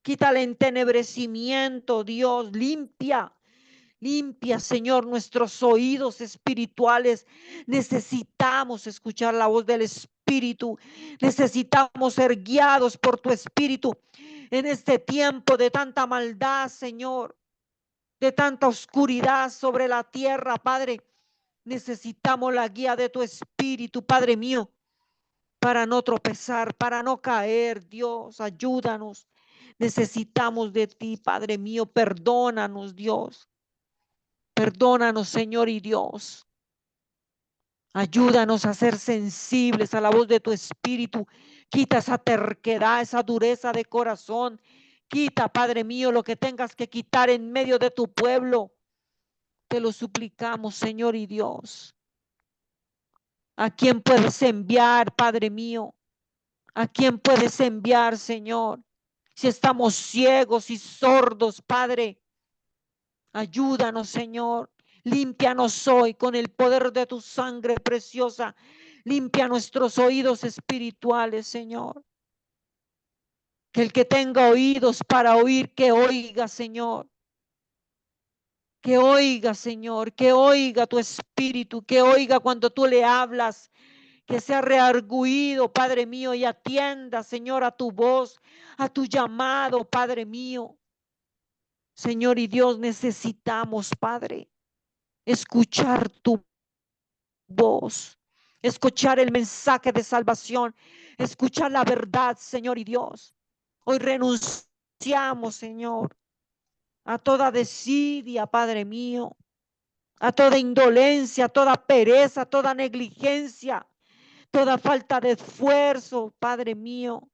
Quita el entenebrecimiento, Dios. Limpia. Limpia, Señor, nuestros oídos espirituales. Necesitamos escuchar la voz del Espíritu. Necesitamos ser guiados por tu Espíritu en este tiempo de tanta maldad, Señor, de tanta oscuridad sobre la tierra, Padre. Necesitamos la guía de tu Espíritu, Padre mío, para no tropezar, para no caer. Dios, ayúdanos. Necesitamos de ti, Padre mío. Perdónanos, Dios. Perdónanos, Señor y Dios. Ayúdanos a ser sensibles a la voz de tu Espíritu. Quita esa terquedad, esa dureza de corazón. Quita, Padre mío, lo que tengas que quitar en medio de tu pueblo. Te lo suplicamos, Señor y Dios. ¿A quién puedes enviar, Padre mío? ¿A quién puedes enviar, Señor? Si estamos ciegos y sordos, Padre, ayúdanos, Señor. Límpianos hoy con el poder de tu sangre preciosa. Limpia nuestros oídos espirituales, Señor. Que el que tenga oídos para oír, que oiga, Señor. Que oiga, Señor, que oiga tu espíritu, que oiga cuando tú le hablas, que sea reargüido, Padre mío, y atienda, Señor, a tu voz, a tu llamado, Padre mío. Señor y Dios, necesitamos, Padre, escuchar tu voz, escuchar el mensaje de salvación, escuchar la verdad, Señor y Dios. Hoy renunciamos, Señor, a toda desidia, Padre mío, a toda indolencia, toda pereza, toda negligencia, toda falta de esfuerzo, Padre mío,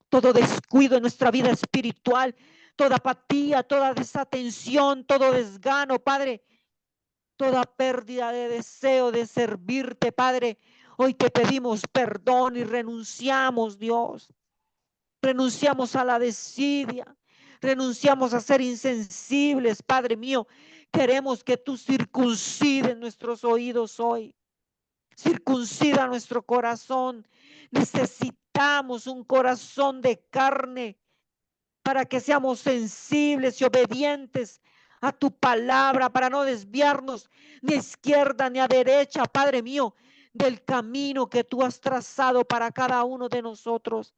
todo descuido en nuestra vida espiritual, toda apatía, toda desatención, todo desgano, Padre, toda pérdida de deseo de servirte, Padre. Hoy te pedimos perdón y renunciamos, Dios. Renunciamos a la desidia, renunciamos a ser insensibles, Padre mío. Queremos que tú circuncides nuestros oídos hoy. Circuncida nuestro corazón. Necesitamos un corazón de carne para que seamos sensibles y obedientes a tu palabra, para no desviarnos ni a izquierda ni a derecha, Padre mío, del camino que tú has trazado para cada uno de nosotros.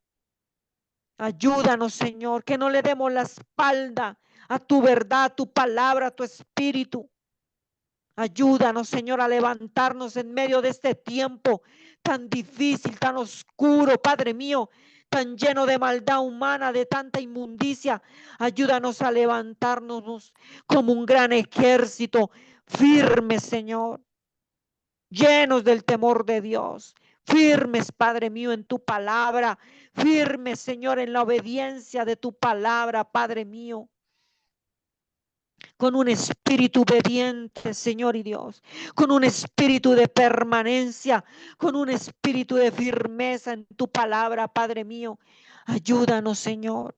Ayúdanos, Señor, que no le demos la espalda a tu verdad, a tu palabra, a tu espíritu. Ayúdanos, Señor, a levantarnos en medio de este tiempo tan difícil, tan oscuro, Padre mío, tan lleno de maldad humana, de tanta inmundicia. Ayúdanos a levantarnos como un gran ejército, firmes, Señor, llenos del temor de Dios. Firmes, Padre mío, en tu palabra. Firmes, Señor, en la obediencia de tu palabra, Padre mío. Con un espíritu obediente, Señor y Dios, con un espíritu de permanencia, con un espíritu de firmeza en tu palabra, Padre mío. Ayúdanos, Señor,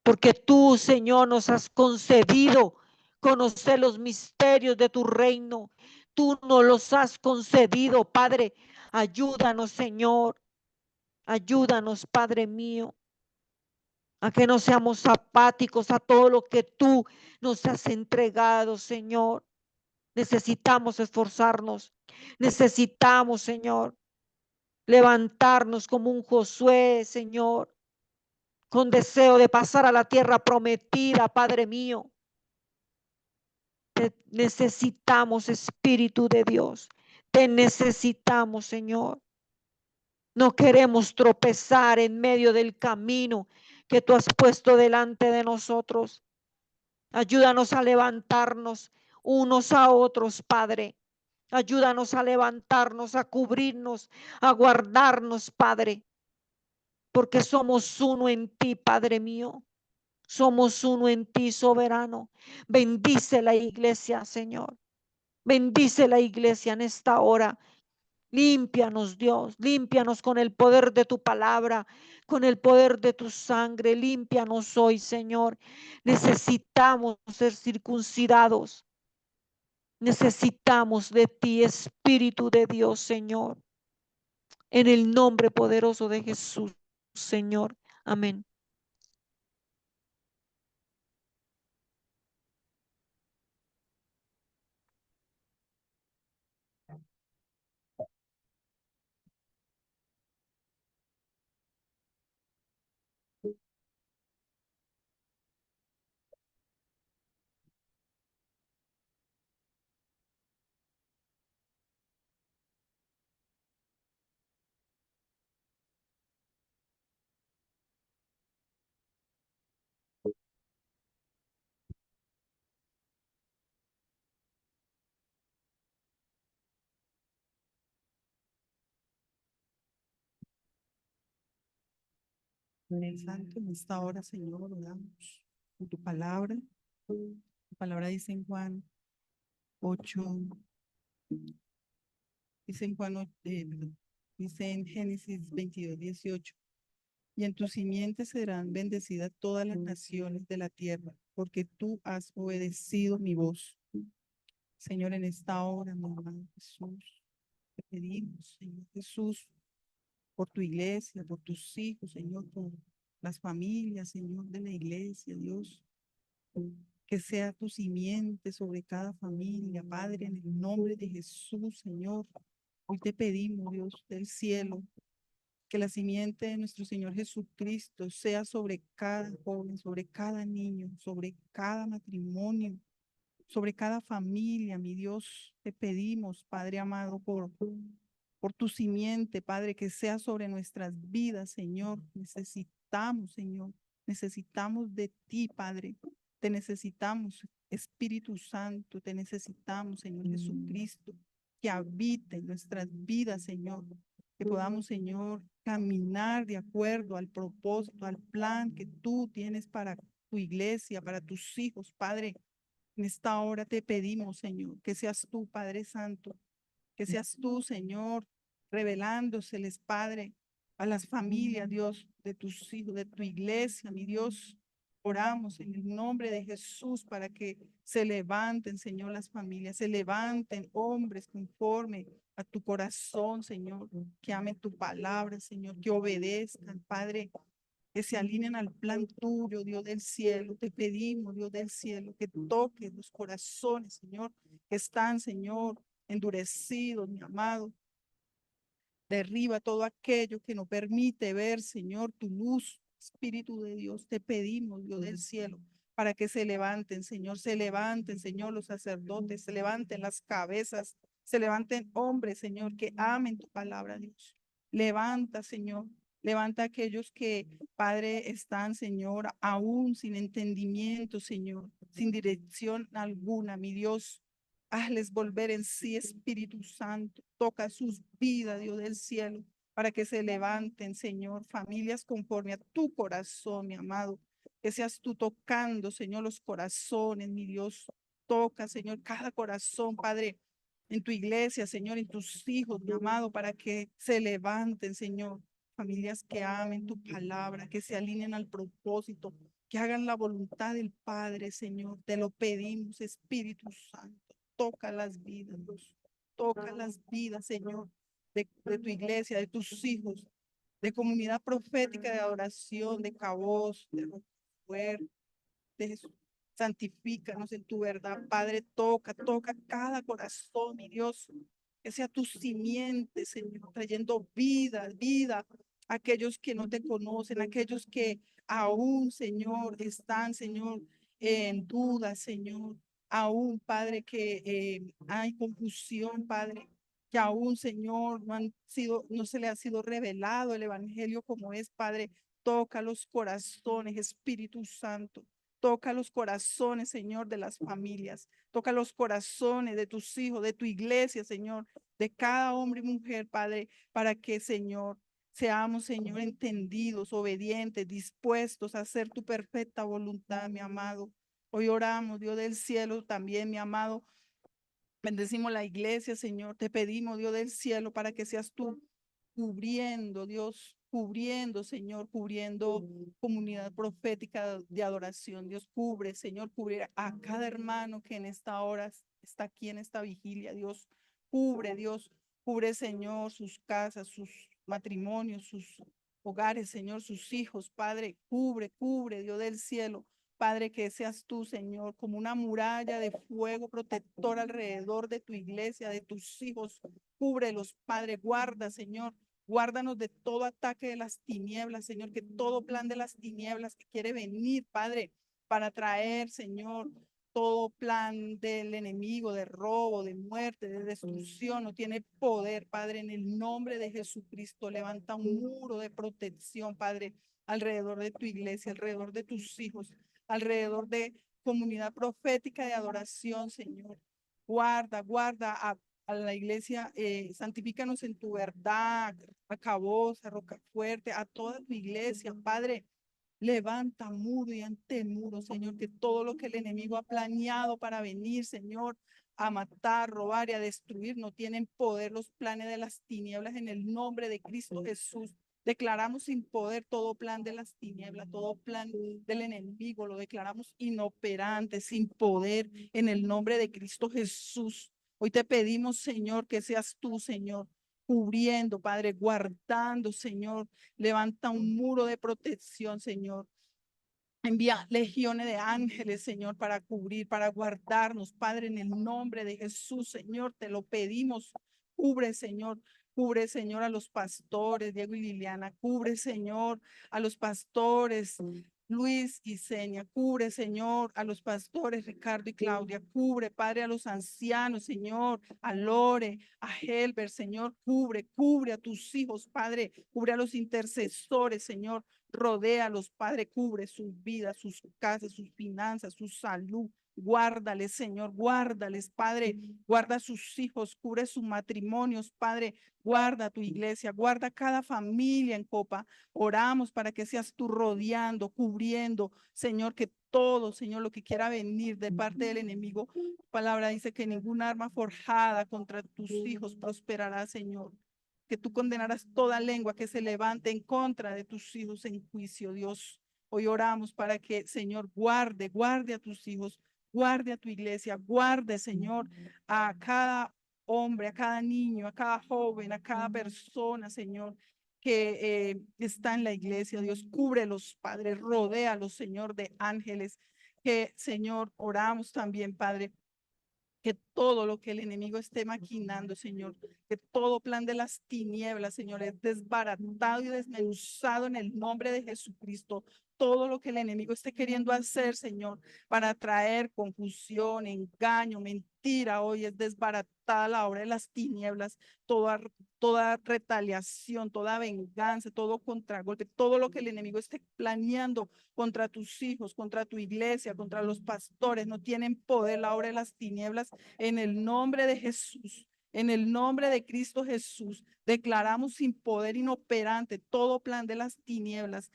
porque tú, Señor, nos has concedido conocer los misterios de tu reino. Tú nos los has concedido, Padre. Ayúdanos, Señor. Ayúdanos, Padre mío, a que no seamos apáticos a todo lo que tú nos has entregado, Señor. Necesitamos esforzarnos. Necesitamos, Señor, levantarnos como un Josué, Señor, con deseo de pasar a la tierra prometida, Padre mío. Te necesitamos, Espíritu de Dios. Te necesitamos, Señor. No queremos tropezar en medio del camino que tú has puesto delante de nosotros. Ayúdanos a levantarnos unos a otros, Padre. Ayúdanos a levantarnos, a cubrirnos, a guardarnos, Padre, porque somos uno en ti, Padre mío. Somos uno en ti, soberano. Bendice la iglesia, Señor. Bendice la iglesia en esta hora. Límpianos, Dios, límpianos con el poder de tu palabra, con el poder de tu sangre. Límpianos hoy, Señor. Necesitamos ser circuncidados. Necesitamos de ti, Espíritu de Dios, Señor. En el nombre poderoso de Jesús, Señor. Amén. Padre Santo, en esta hora, Señor, oramos por tu palabra. Tu palabra dice en Juan 8, dice en Juan, perdón, dice en Génesis 22:18, y en tu simiente serán bendecidas todas las naciones de la tierra, porque tú has obedecido mi voz. Señor, en esta hora, mi hermano Jesús, te pedimos, Señor Jesús, por tu iglesia, por tus hijos, Señor, por las familias, Señor, de la iglesia, Dios. Que sea tu simiente sobre cada familia, Padre, en el nombre de Jesús, Señor. Hoy te pedimos, Dios del cielo, que la simiente de nuestro Señor Jesucristo sea sobre cada joven, sobre cada niño, sobre cada matrimonio, sobre cada familia, mi Dios. Te pedimos, Padre amado, por tu simiente, Padre, que sea sobre nuestras vidas, Señor. Necesitamos, Señor. Necesitamos de ti, Padre. Te necesitamos, Espíritu Santo. Te necesitamos, Señor Jesucristo, que habite en nuestras vidas, Señor. Que podamos, Señor, caminar de acuerdo al propósito, al plan que tú tienes para tu iglesia, para tus hijos, Padre. En esta hora te pedimos, Señor, que seas tú, Padre Santo, que seas tú, Señor, revelándoseles, Padre, a las familias, Dios, de tus hijos, de tu iglesia, mi Dios. Oramos en el nombre de Jesús para que se levanten, Señor, las familias, se levanten hombres conforme a tu corazón, Señor, que amen tu palabra, Señor, que obedezcan, Padre, que se alineen al plan tuyo, Dios del cielo. Te pedimos, Dios del cielo, que toques los corazones, Señor, que están, Señor, endurecidos, mi amado. Derriba todo aquello que no permite ver, Señor, tu luz, Espíritu de Dios. Te pedimos, Dios del cielo, para que se levanten, Señor, los sacerdotes, se levanten las cabezas, se levanten hombres, Señor, que amen tu palabra, Dios. Levanta, Señor. Levanta a aquellos que, Padre, están, Señor, aún sin entendimiento, Señor, sin dirección alguna, mi Dios. Hazles volver en sí, Espíritu Santo. Toca sus vidas, Dios del cielo, para que se levanten, Señor, familias conforme a tu corazón, mi amado. Que seas tú tocando, Señor, los corazones, mi Dios. Toca, Señor, cada corazón, Padre, en tu iglesia, Señor, en tus hijos, mi amado, para que se levanten, Señor. Familias que amen tu palabra, que se alineen al propósito, que hagan la voluntad del Padre, Señor. Te lo pedimos, Espíritu Santo. Toca las vidas, Dios. Toca las vidas, Señor, de tu iglesia, de tus hijos, de comunidad profética de adoración, de cabos, de fuerte, de Jesús. Santifícanos en tu verdad, Padre. Toca cada corazón, mi Dios. Que sea tu simiente, Señor, trayendo vida a aquellos que no te conocen, aquellos que aún, Señor, están, Señor, en duda, Señor. Aún, Padre, que hay confusión, Padre, que aún, Señor, no se le ha sido revelado el evangelio como es, Padre. Toca los corazones, Espíritu Santo. Toca los corazones, Señor, de las familias. Toca los corazones de tus hijos, de tu iglesia, Señor, de cada hombre y mujer, Padre, para que, Señor, seamos, Señor, entendidos, obedientes, dispuestos a hacer tu perfecta voluntad, mi amado. Hoy oramos, Dios del cielo, también, mi amado. Bendecimos la iglesia, Señor. Te pedimos, Dios del cielo, para que seas tú cubriendo, Dios, cubriendo, Señor, cubriendo comunidad profética de adoración. Dios, cubre, Señor, cubre a cada hermano que en esta hora está aquí en esta vigilia. Dios, cubre, Señor, sus casas, sus matrimonios, sus hogares, Señor, sus hijos, Padre, cubre, Dios del cielo. Padre, que seas tú, Señor, como una muralla de fuego protector alrededor de tu iglesia, de tus hijos. Cúbrelos, Padre, guarda, Señor. Guárdanos de todo ataque de las tinieblas, Señor, que todo plan de las tinieblas que quiere venir, Padre, para traer, Señor, todo plan del enemigo, de robo, de muerte, de destrucción, no tiene poder, Padre, en el nombre de Jesucristo. Levanta un muro de protección, Padre, alrededor de tu iglesia, alrededor de tus hijos, alrededor de comunidad profética de adoración, Señor. Guarda a la iglesia, santifícanos en tu verdad, a Caboz, a Rocafuerte, a toda tu iglesia, Padre. Levanta muro y ante muro, Señor, que todo lo que el enemigo ha planeado para venir, Señor, a matar, robar y a destruir, no tienen poder los planes de las tinieblas en el nombre de Cristo Jesús. Declaramos sin poder todo plan de las tinieblas, todo plan del enemigo, lo declaramos inoperante, sin poder, en el nombre de Cristo Jesús. Hoy te pedimos, Señor, que seas tú, Señor, cubriendo, Padre, guardando, Señor. Levanta un muro de protección, Señor. Envía legiones de ángeles, Señor, para cubrir, para guardarnos, Padre, en el nombre de Jesús, Señor, te lo pedimos. Cubre, Señor, a los pastores, Diego y Liliana, cubre, Señor, a los pastores, Luis y Seña, cubre, Señor, a los pastores, Ricardo y Claudia, cubre, Padre, a los ancianos, Señor, a Lore, a Helber, Señor, cubre a tus hijos, Padre, cubre a los intercesores, Señor, rodéalos, Padre, cubre sus vidas, sus casas, sus finanzas, su salud. Guárdales, Señor, guárdales, Padre, guarda a sus hijos, cubre sus matrimonios, Padre, guarda tu iglesia, guarda cada familia en Copa. Oramos para que seas tú rodeando, cubriendo, Señor, que todo, Señor, lo que quiera venir de parte del enemigo. Tu palabra dice que ninguna arma forjada contra tus hijos prosperará, Señor. Que tú condenarás toda lengua que se levante en contra de tus hijos en juicio, Dios. Hoy oramos para que, Señor, guarde a tus hijos, guarde a tu iglesia, guarde, Señor, a cada hombre, a cada niño, a cada joven, a cada persona, Señor, que está en la iglesia. Dios, cúbrelos, Padre, rodéalos, Señor, de ángeles. Que, Señor, oramos también, Padre, que todo lo que el enemigo esté maquinando, Señor, que todo plan de las tinieblas, Señor, es desbaratado y desmenuzado en el nombre de Jesucristo. Todo lo que el enemigo esté queriendo hacer, Señor, para traer confusión, engaño, mentira, hoy es desbaratada la obra de las tinieblas, toda retaliación, toda venganza, todo contragolpe, todo lo que el enemigo esté planeando contra tus hijos, contra tu iglesia, contra los pastores, no tienen poder la obra de las tinieblas en el nombre de Jesús. En el nombre de Cristo Jesús, declaramos sin poder inoperante todo plan de las tinieblas.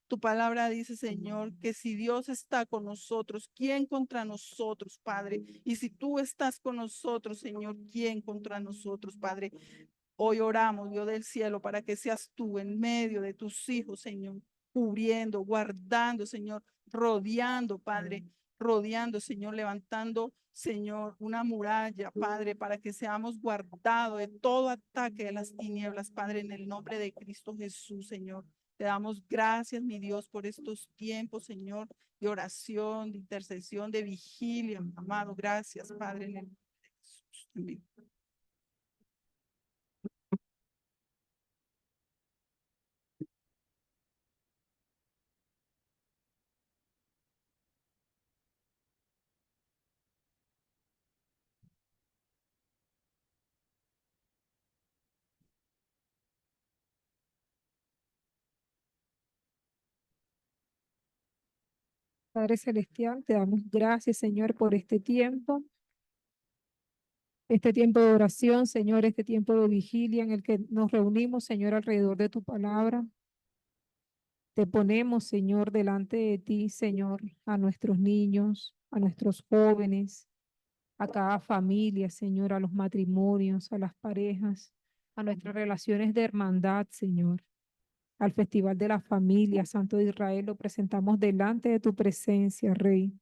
Tu palabra dice, Señor, que si Dios está con nosotros, ¿quién contra nosotros, Padre? Y si tú estás con nosotros, Señor, ¿quién contra nosotros, Padre? Hoy oramos, Dios del cielo, para que seas tú en medio de tus hijos, Señor, cubriendo, guardando, Señor, rodeando, Padre, rodeando, Señor, levantando, Señor, una muralla, Padre, para que seamos guardados de todo ataque de las tinieblas, Padre, en el nombre de Cristo Jesús, Señor. Te damos gracias, mi Dios, por estos tiempos, Señor, de oración, de intercesión, de vigilia, amado. Gracias, Padre, en el nombre de Jesús. Amén. Padre Celestial, te damos gracias, Señor, por este tiempo de oración, Señor, este tiempo de vigilia en el que nos reunimos, Señor, alrededor de tu palabra. Te ponemos, Señor, delante de ti, Señor, a nuestros niños, a nuestros jóvenes, a cada familia, Señor, a los matrimonios, a las parejas, a nuestras relaciones de hermandad, Señor. Al Festival de la Familia, Santo de Israel, lo presentamos delante de tu presencia, Rey,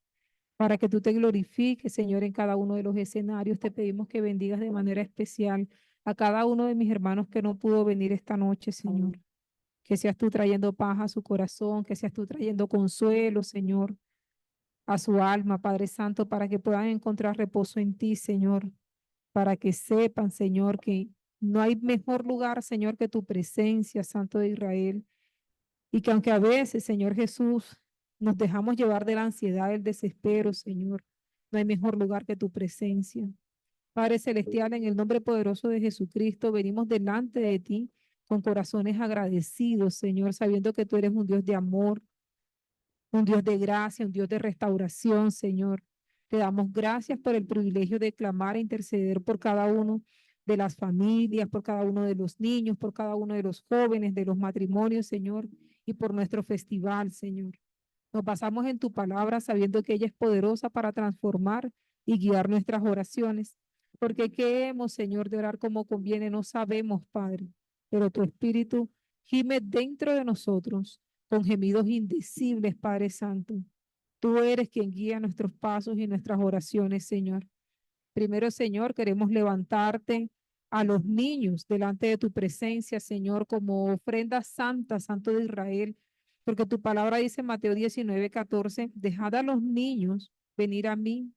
para que tú te glorifiques, Señor, en cada uno de los escenarios. Te pedimos que bendigas de manera especial a cada uno de mis hermanos que no pudo venir esta noche, Señor. Que seas tú trayendo paz a su corazón, que seas tú trayendo consuelo, Señor, a su alma, Padre Santo, para que puedan encontrar reposo en ti, Señor, para que sepan, Señor, que no hay mejor lugar, Señor, que tu presencia, Santo de Israel. Y que aunque a veces, Señor Jesús, nos dejamos llevar de la ansiedad, del desespero, Señor, no hay mejor lugar que tu presencia. Padre Celestial, en el nombre poderoso de Jesucristo, venimos delante de ti con corazones agradecidos, Señor, sabiendo que tú eres un Dios de amor, un Dios de gracia, un Dios de restauración, Señor. Te damos gracias por el privilegio de clamar e interceder por cada uno de las familias, por cada uno de los niños, por cada uno de los jóvenes, de los matrimonios, Señor, y por nuestro festival, Señor. Nos basamos en tu palabra sabiendo que ella es poderosa para transformar y guiar nuestras oraciones. Porque qué hemos, Señor, de orar como conviene, no sabemos, Padre, pero tu Espíritu gime dentro de nosotros con gemidos indecibles, Padre Santo. Tú eres quien guía nuestros pasos y nuestras oraciones, Señor. Primero, Señor, queremos levantarte a los niños delante de tu presencia, Señor, como ofrenda santa, Santo de Israel, porque tu palabra dice en Mateo 19:14, dejad a los niños venir a mí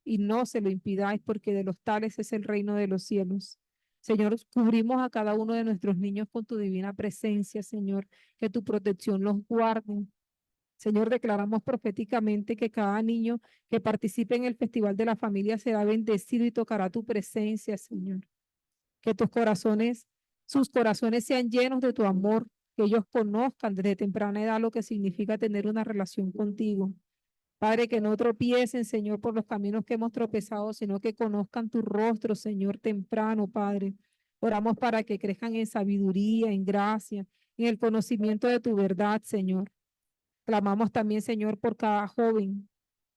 y no se lo impidáis, porque de los tales es el reino de los cielos. Señor, cubrimos a cada uno de nuestros niños con tu divina presencia, Señor, que tu protección los guarde. Señor, declaramos proféticamente que cada niño que participe en el Festival de la Familia será bendecido y tocará tu presencia, Señor. Que sus corazones sean llenos de tu amor, que ellos conozcan desde temprana edad lo que significa tener una relación contigo. Padre, que no tropiecen, Señor, por los caminos que hemos tropezado, sino que conozcan tu rostro, Señor, temprano, Padre. Oramos para que crezcan en sabiduría, en gracia, en el conocimiento de tu verdad, Señor. Clamamos también, Señor, por cada joven,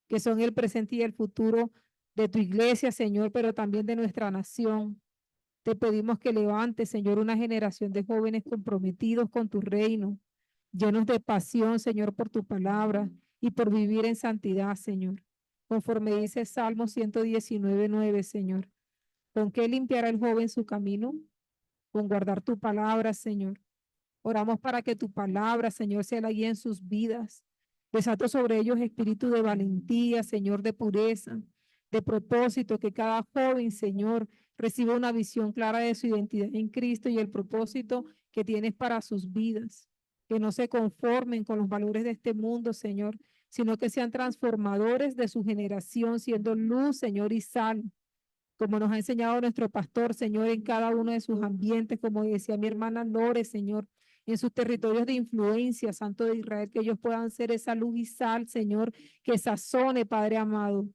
que son el presente y el futuro de tu iglesia, Señor, pero también de nuestra nación. Te pedimos que levantes, Señor, una generación de jóvenes comprometidos con tu reino, llenos de pasión, Señor, por tu palabra y por vivir en santidad, Señor. Conforme dice Salmo 119:9, Señor. ¿Con qué limpiará el joven su camino? Con guardar tu palabra, Señor. Oramos para que tu palabra, Señor, sea la guía en sus vidas. Desato sobre ellos espíritu de valentía, Señor, de pureza, de propósito, que cada joven, Señor, reciba una visión clara de su identidad en Cristo y el propósito que tienes para sus vidas. Que no se conformen con los valores de este mundo, Señor, sino que sean transformadores de su generación, siendo luz, Señor, y sal, como nos ha enseñado nuestro pastor, Señor, en cada uno de sus ambientes, como decía mi hermana Lore, Señor, en sus territorios de influencia, Santo de Israel, que ellos puedan ser esa luz y sal, Señor, que sazone, Padre amado,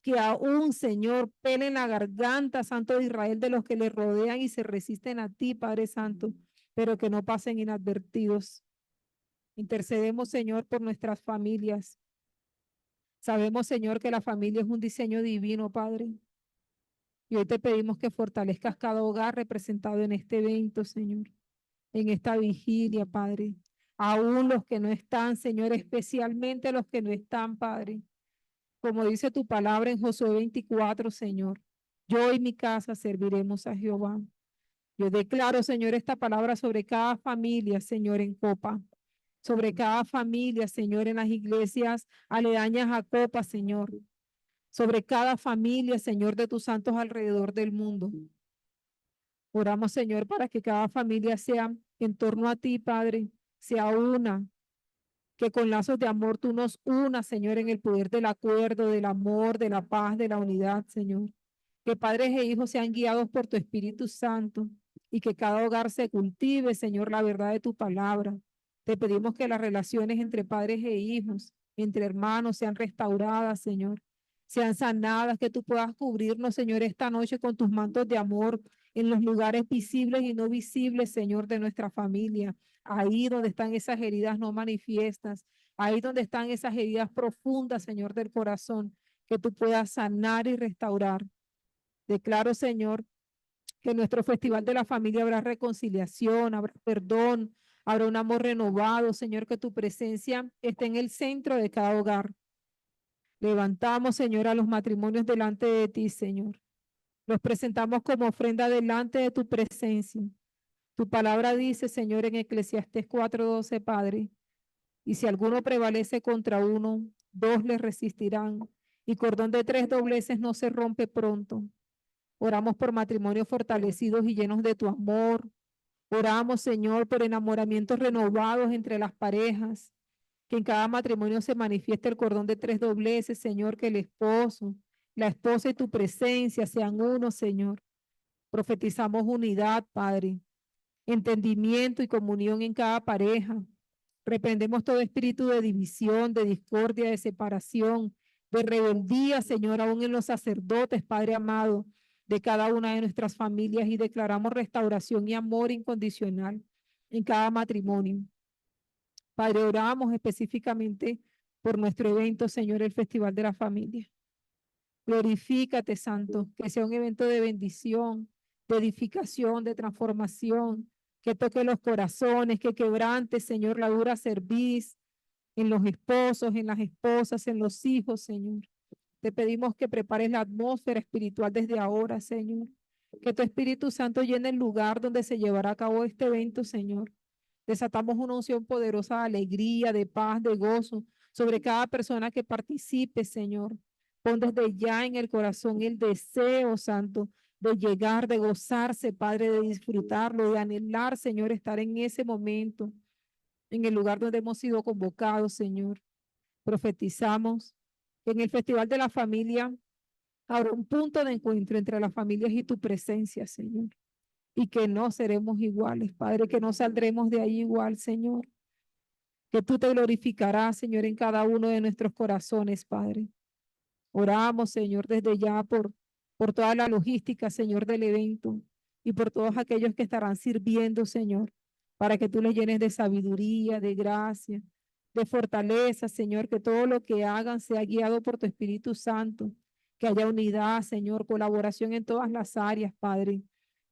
que aún, Señor, pelen la garganta, Santo de Israel, de los que le rodean y se resisten a ti, Padre Santo, pero que no pasen inadvertidos. Intercedemos, Señor, por nuestras familias. Sabemos, Señor, que la familia es un diseño divino, Padre. Y hoy te pedimos que fortalezcas cada hogar representado en este evento, Señor, en esta vigilia, Padre. Aún los que no están, Señor, especialmente los que no están, Padre. Como dice tu palabra en Josué 24, Señor, yo y mi casa serviremos a Jehová. Yo declaro, Señor, esta palabra sobre cada familia, Señor, en Copa. Sobre cada familia, Señor, en las iglesias aledañas a Copa, Señor. Sobre cada familia, Señor, de tus santos alrededor del mundo. Oramos, Señor, para que cada familia sea en torno a ti, Padre, sea una, que con lazos de amor tú nos unas, Señor, en el poder del acuerdo, del amor, de la paz, de la unidad, Señor. Que padres e hijos sean guiados por tu Espíritu Santo y que cada hogar se cultive, Señor, la verdad de tu palabra. Te pedimos que las relaciones entre padres e hijos entre hermanos sean restauradas, Señor, sean sanadas, que tú puedas cubrirnos, Señor, esta noche con tus mantos de amor en los lugares visibles y no visibles, Señor, de nuestra familia. Ahí donde están esas heridas no manifiestas, ahí donde están esas heridas profundas, Señor, del corazón, que tú puedas sanar y restaurar. Declaro, Señor, que en nuestro festival de la familia habrá reconciliación, habrá perdón, habrá un amor renovado, Señor, que tu presencia esté en el centro de cada hogar. Levantamos, Señor, a los matrimonios delante de ti, Señor. Los presentamos como ofrenda delante de tu presencia. Tu palabra dice, Señor, en Eclesiastés 4:12, Padre, y si alguno prevalece contra uno, dos le resistirán, y cordón de 3 dobleces no se rompe pronto. Oramos por matrimonios fortalecidos y llenos de tu amor. Oramos, Señor, por enamoramientos renovados entre las parejas. Que en cada matrimonio se manifieste el cordón de 3 dobleces, Señor, que el esposo, la esposa y tu presencia sean uno, Señor. Profetizamos unidad, Padre, entendimiento y comunión en cada pareja. Reprendemos todo espíritu de división, de discordia, de separación, de rebeldía, Señor, aún en los sacerdotes, Padre amado, de cada una de nuestras familias, y declaramos restauración y amor incondicional en cada matrimonio. Padre, oramos específicamente por nuestro evento, Señor, el Festival de la Familia. Glorifícate, Santo, que sea un evento de bendición, de edificación, de transformación, que toque los corazones, que quebrante, Señor, la dura cerviz en los esposos, en las esposas, en los hijos, Señor. Te pedimos que prepares la atmósfera espiritual desde ahora, Señor. Que tu Espíritu Santo llene el lugar donde se llevará a cabo este evento, Señor. Desatamos una unción poderosa de alegría, de paz, de gozo sobre cada persona que participe, Señor. Pon desde ya en el corazón el deseo, Santo, de llegar, de gozarse, Padre, de disfrutarlo, de anhelar, Señor, estar en ese momento, en el lugar donde hemos sido convocados, Señor. Profetizamos que en el Festival de la Familia habrá un punto de encuentro entre las familias y tu presencia, Señor. Y que no seremos iguales, Padre, que no saldremos de ahí igual, Señor. Que tú te glorificarás, Señor, en cada uno de nuestros corazones, Padre. Oramos, Señor, desde ya por toda la logística, Señor, del evento, y por todos aquellos que estarán sirviendo, Señor, para que tú les llenes de sabiduría, de gracia, de fortaleza, Señor, que todo lo que hagan sea guiado por tu Espíritu Santo, que haya unidad, Señor, colaboración en todas las áreas, Padre.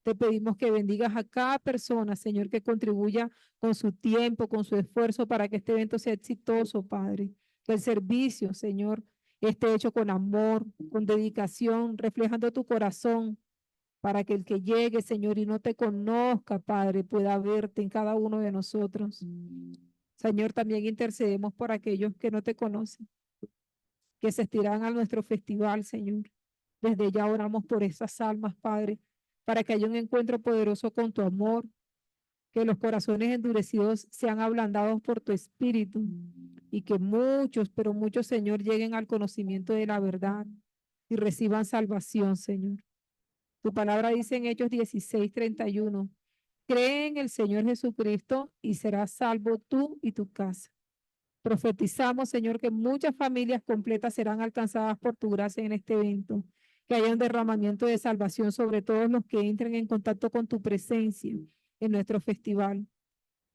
Te pedimos que bendigas a cada persona, Señor, que contribuya con su tiempo, con su esfuerzo para que este evento sea exitoso, Padre. Que el servicio, Señor, esté hecho con amor, con dedicación, reflejando tu corazón, para que el que llegue, Señor, y no te conozca, Padre, pueda verte en cada uno de nosotros. Señor, también intercedemos por aquellos que no te conocen, que se asistirán a nuestro festival, Señor. Desde ya oramos por esas almas, Padre, para que haya un encuentro poderoso con tu amor, que los corazones endurecidos sean ablandados por tu espíritu, y que muchos, pero muchos, Señor, lleguen al conocimiento de la verdad y reciban salvación, Señor. Tu palabra dice en Hechos 16:31, cree en el Señor Jesucristo y serás salvo tú y tu casa. Profetizamos, Señor, que muchas familias completas serán alcanzadas por tu gracia en este evento, que haya un derramamiento de salvación sobre todos los que entren en contacto con tu presencia en nuestro festival.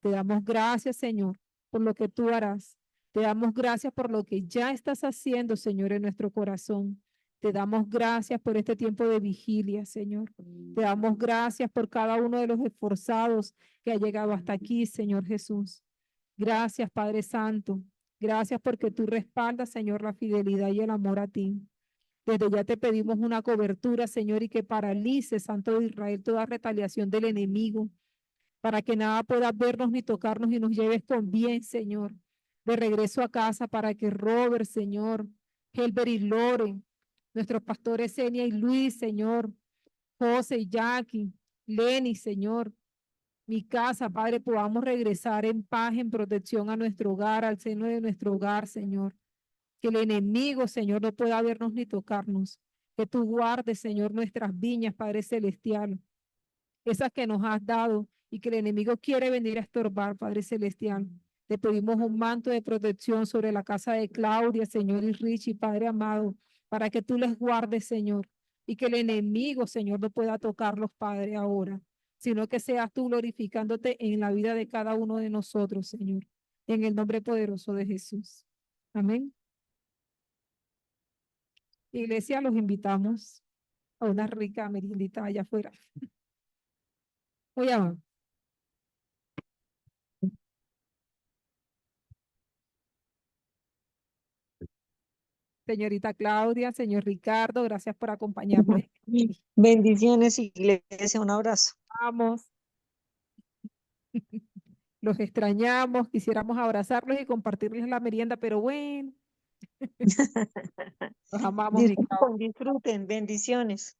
Te damos gracias, Señor, por lo que tú harás. Te damos gracias por lo que ya estás haciendo, Señor, en nuestro corazón. Te damos gracias por este tiempo de vigilia, Señor. Te damos gracias por cada uno de los esforzados que ha llegado hasta aquí, Señor Jesús. Gracias, Padre Santo. Gracias porque tú respaldas, Señor, la fidelidad y el amor a ti. Desde ya te pedimos una cobertura, Señor, y que paralice, Santo de Israel, toda retaliación del enemigo, para que nada pueda vernos ni tocarnos, y nos lleves con bien, Señor, de regreso a casa, para que Robert, Señor, Helber y Loren, nuestros pastores Enia y Luis, Señor, José y Jackie, Lenny, Señor, mi casa, Padre, podamos regresar en paz, en protección a nuestro hogar, al seno de nuestro hogar, Señor. Que el enemigo, Señor, no pueda vernos ni tocarnos. Que tú guardes, Señor, nuestras viñas, Padre Celestial, esas que nos has dado y que el enemigo quiere venir a estorbar, Padre Celestial. Te pedimos un manto de protección sobre la casa de Claudia, Señor, y Richie, Padre amado, para que tú les guardes, Señor, y que el enemigo, Señor, no pueda tocarlos, Padre, ahora, sino que seas tú glorificándote en la vida de cada uno de nosotros, Señor, en el nombre poderoso de Jesús. Amén. Iglesia, los invitamos a una rica meriendita allá afuera. Voy a señorita Claudia, señor Ricardo, gracias por acompañarnos. Bendiciones, iglesia, un abrazo. Vamos. Los extrañamos, quisiéramos abrazarlos y compartirles la merienda, pero bueno, los amamos, mi Claudia. Disfruten, bendiciones.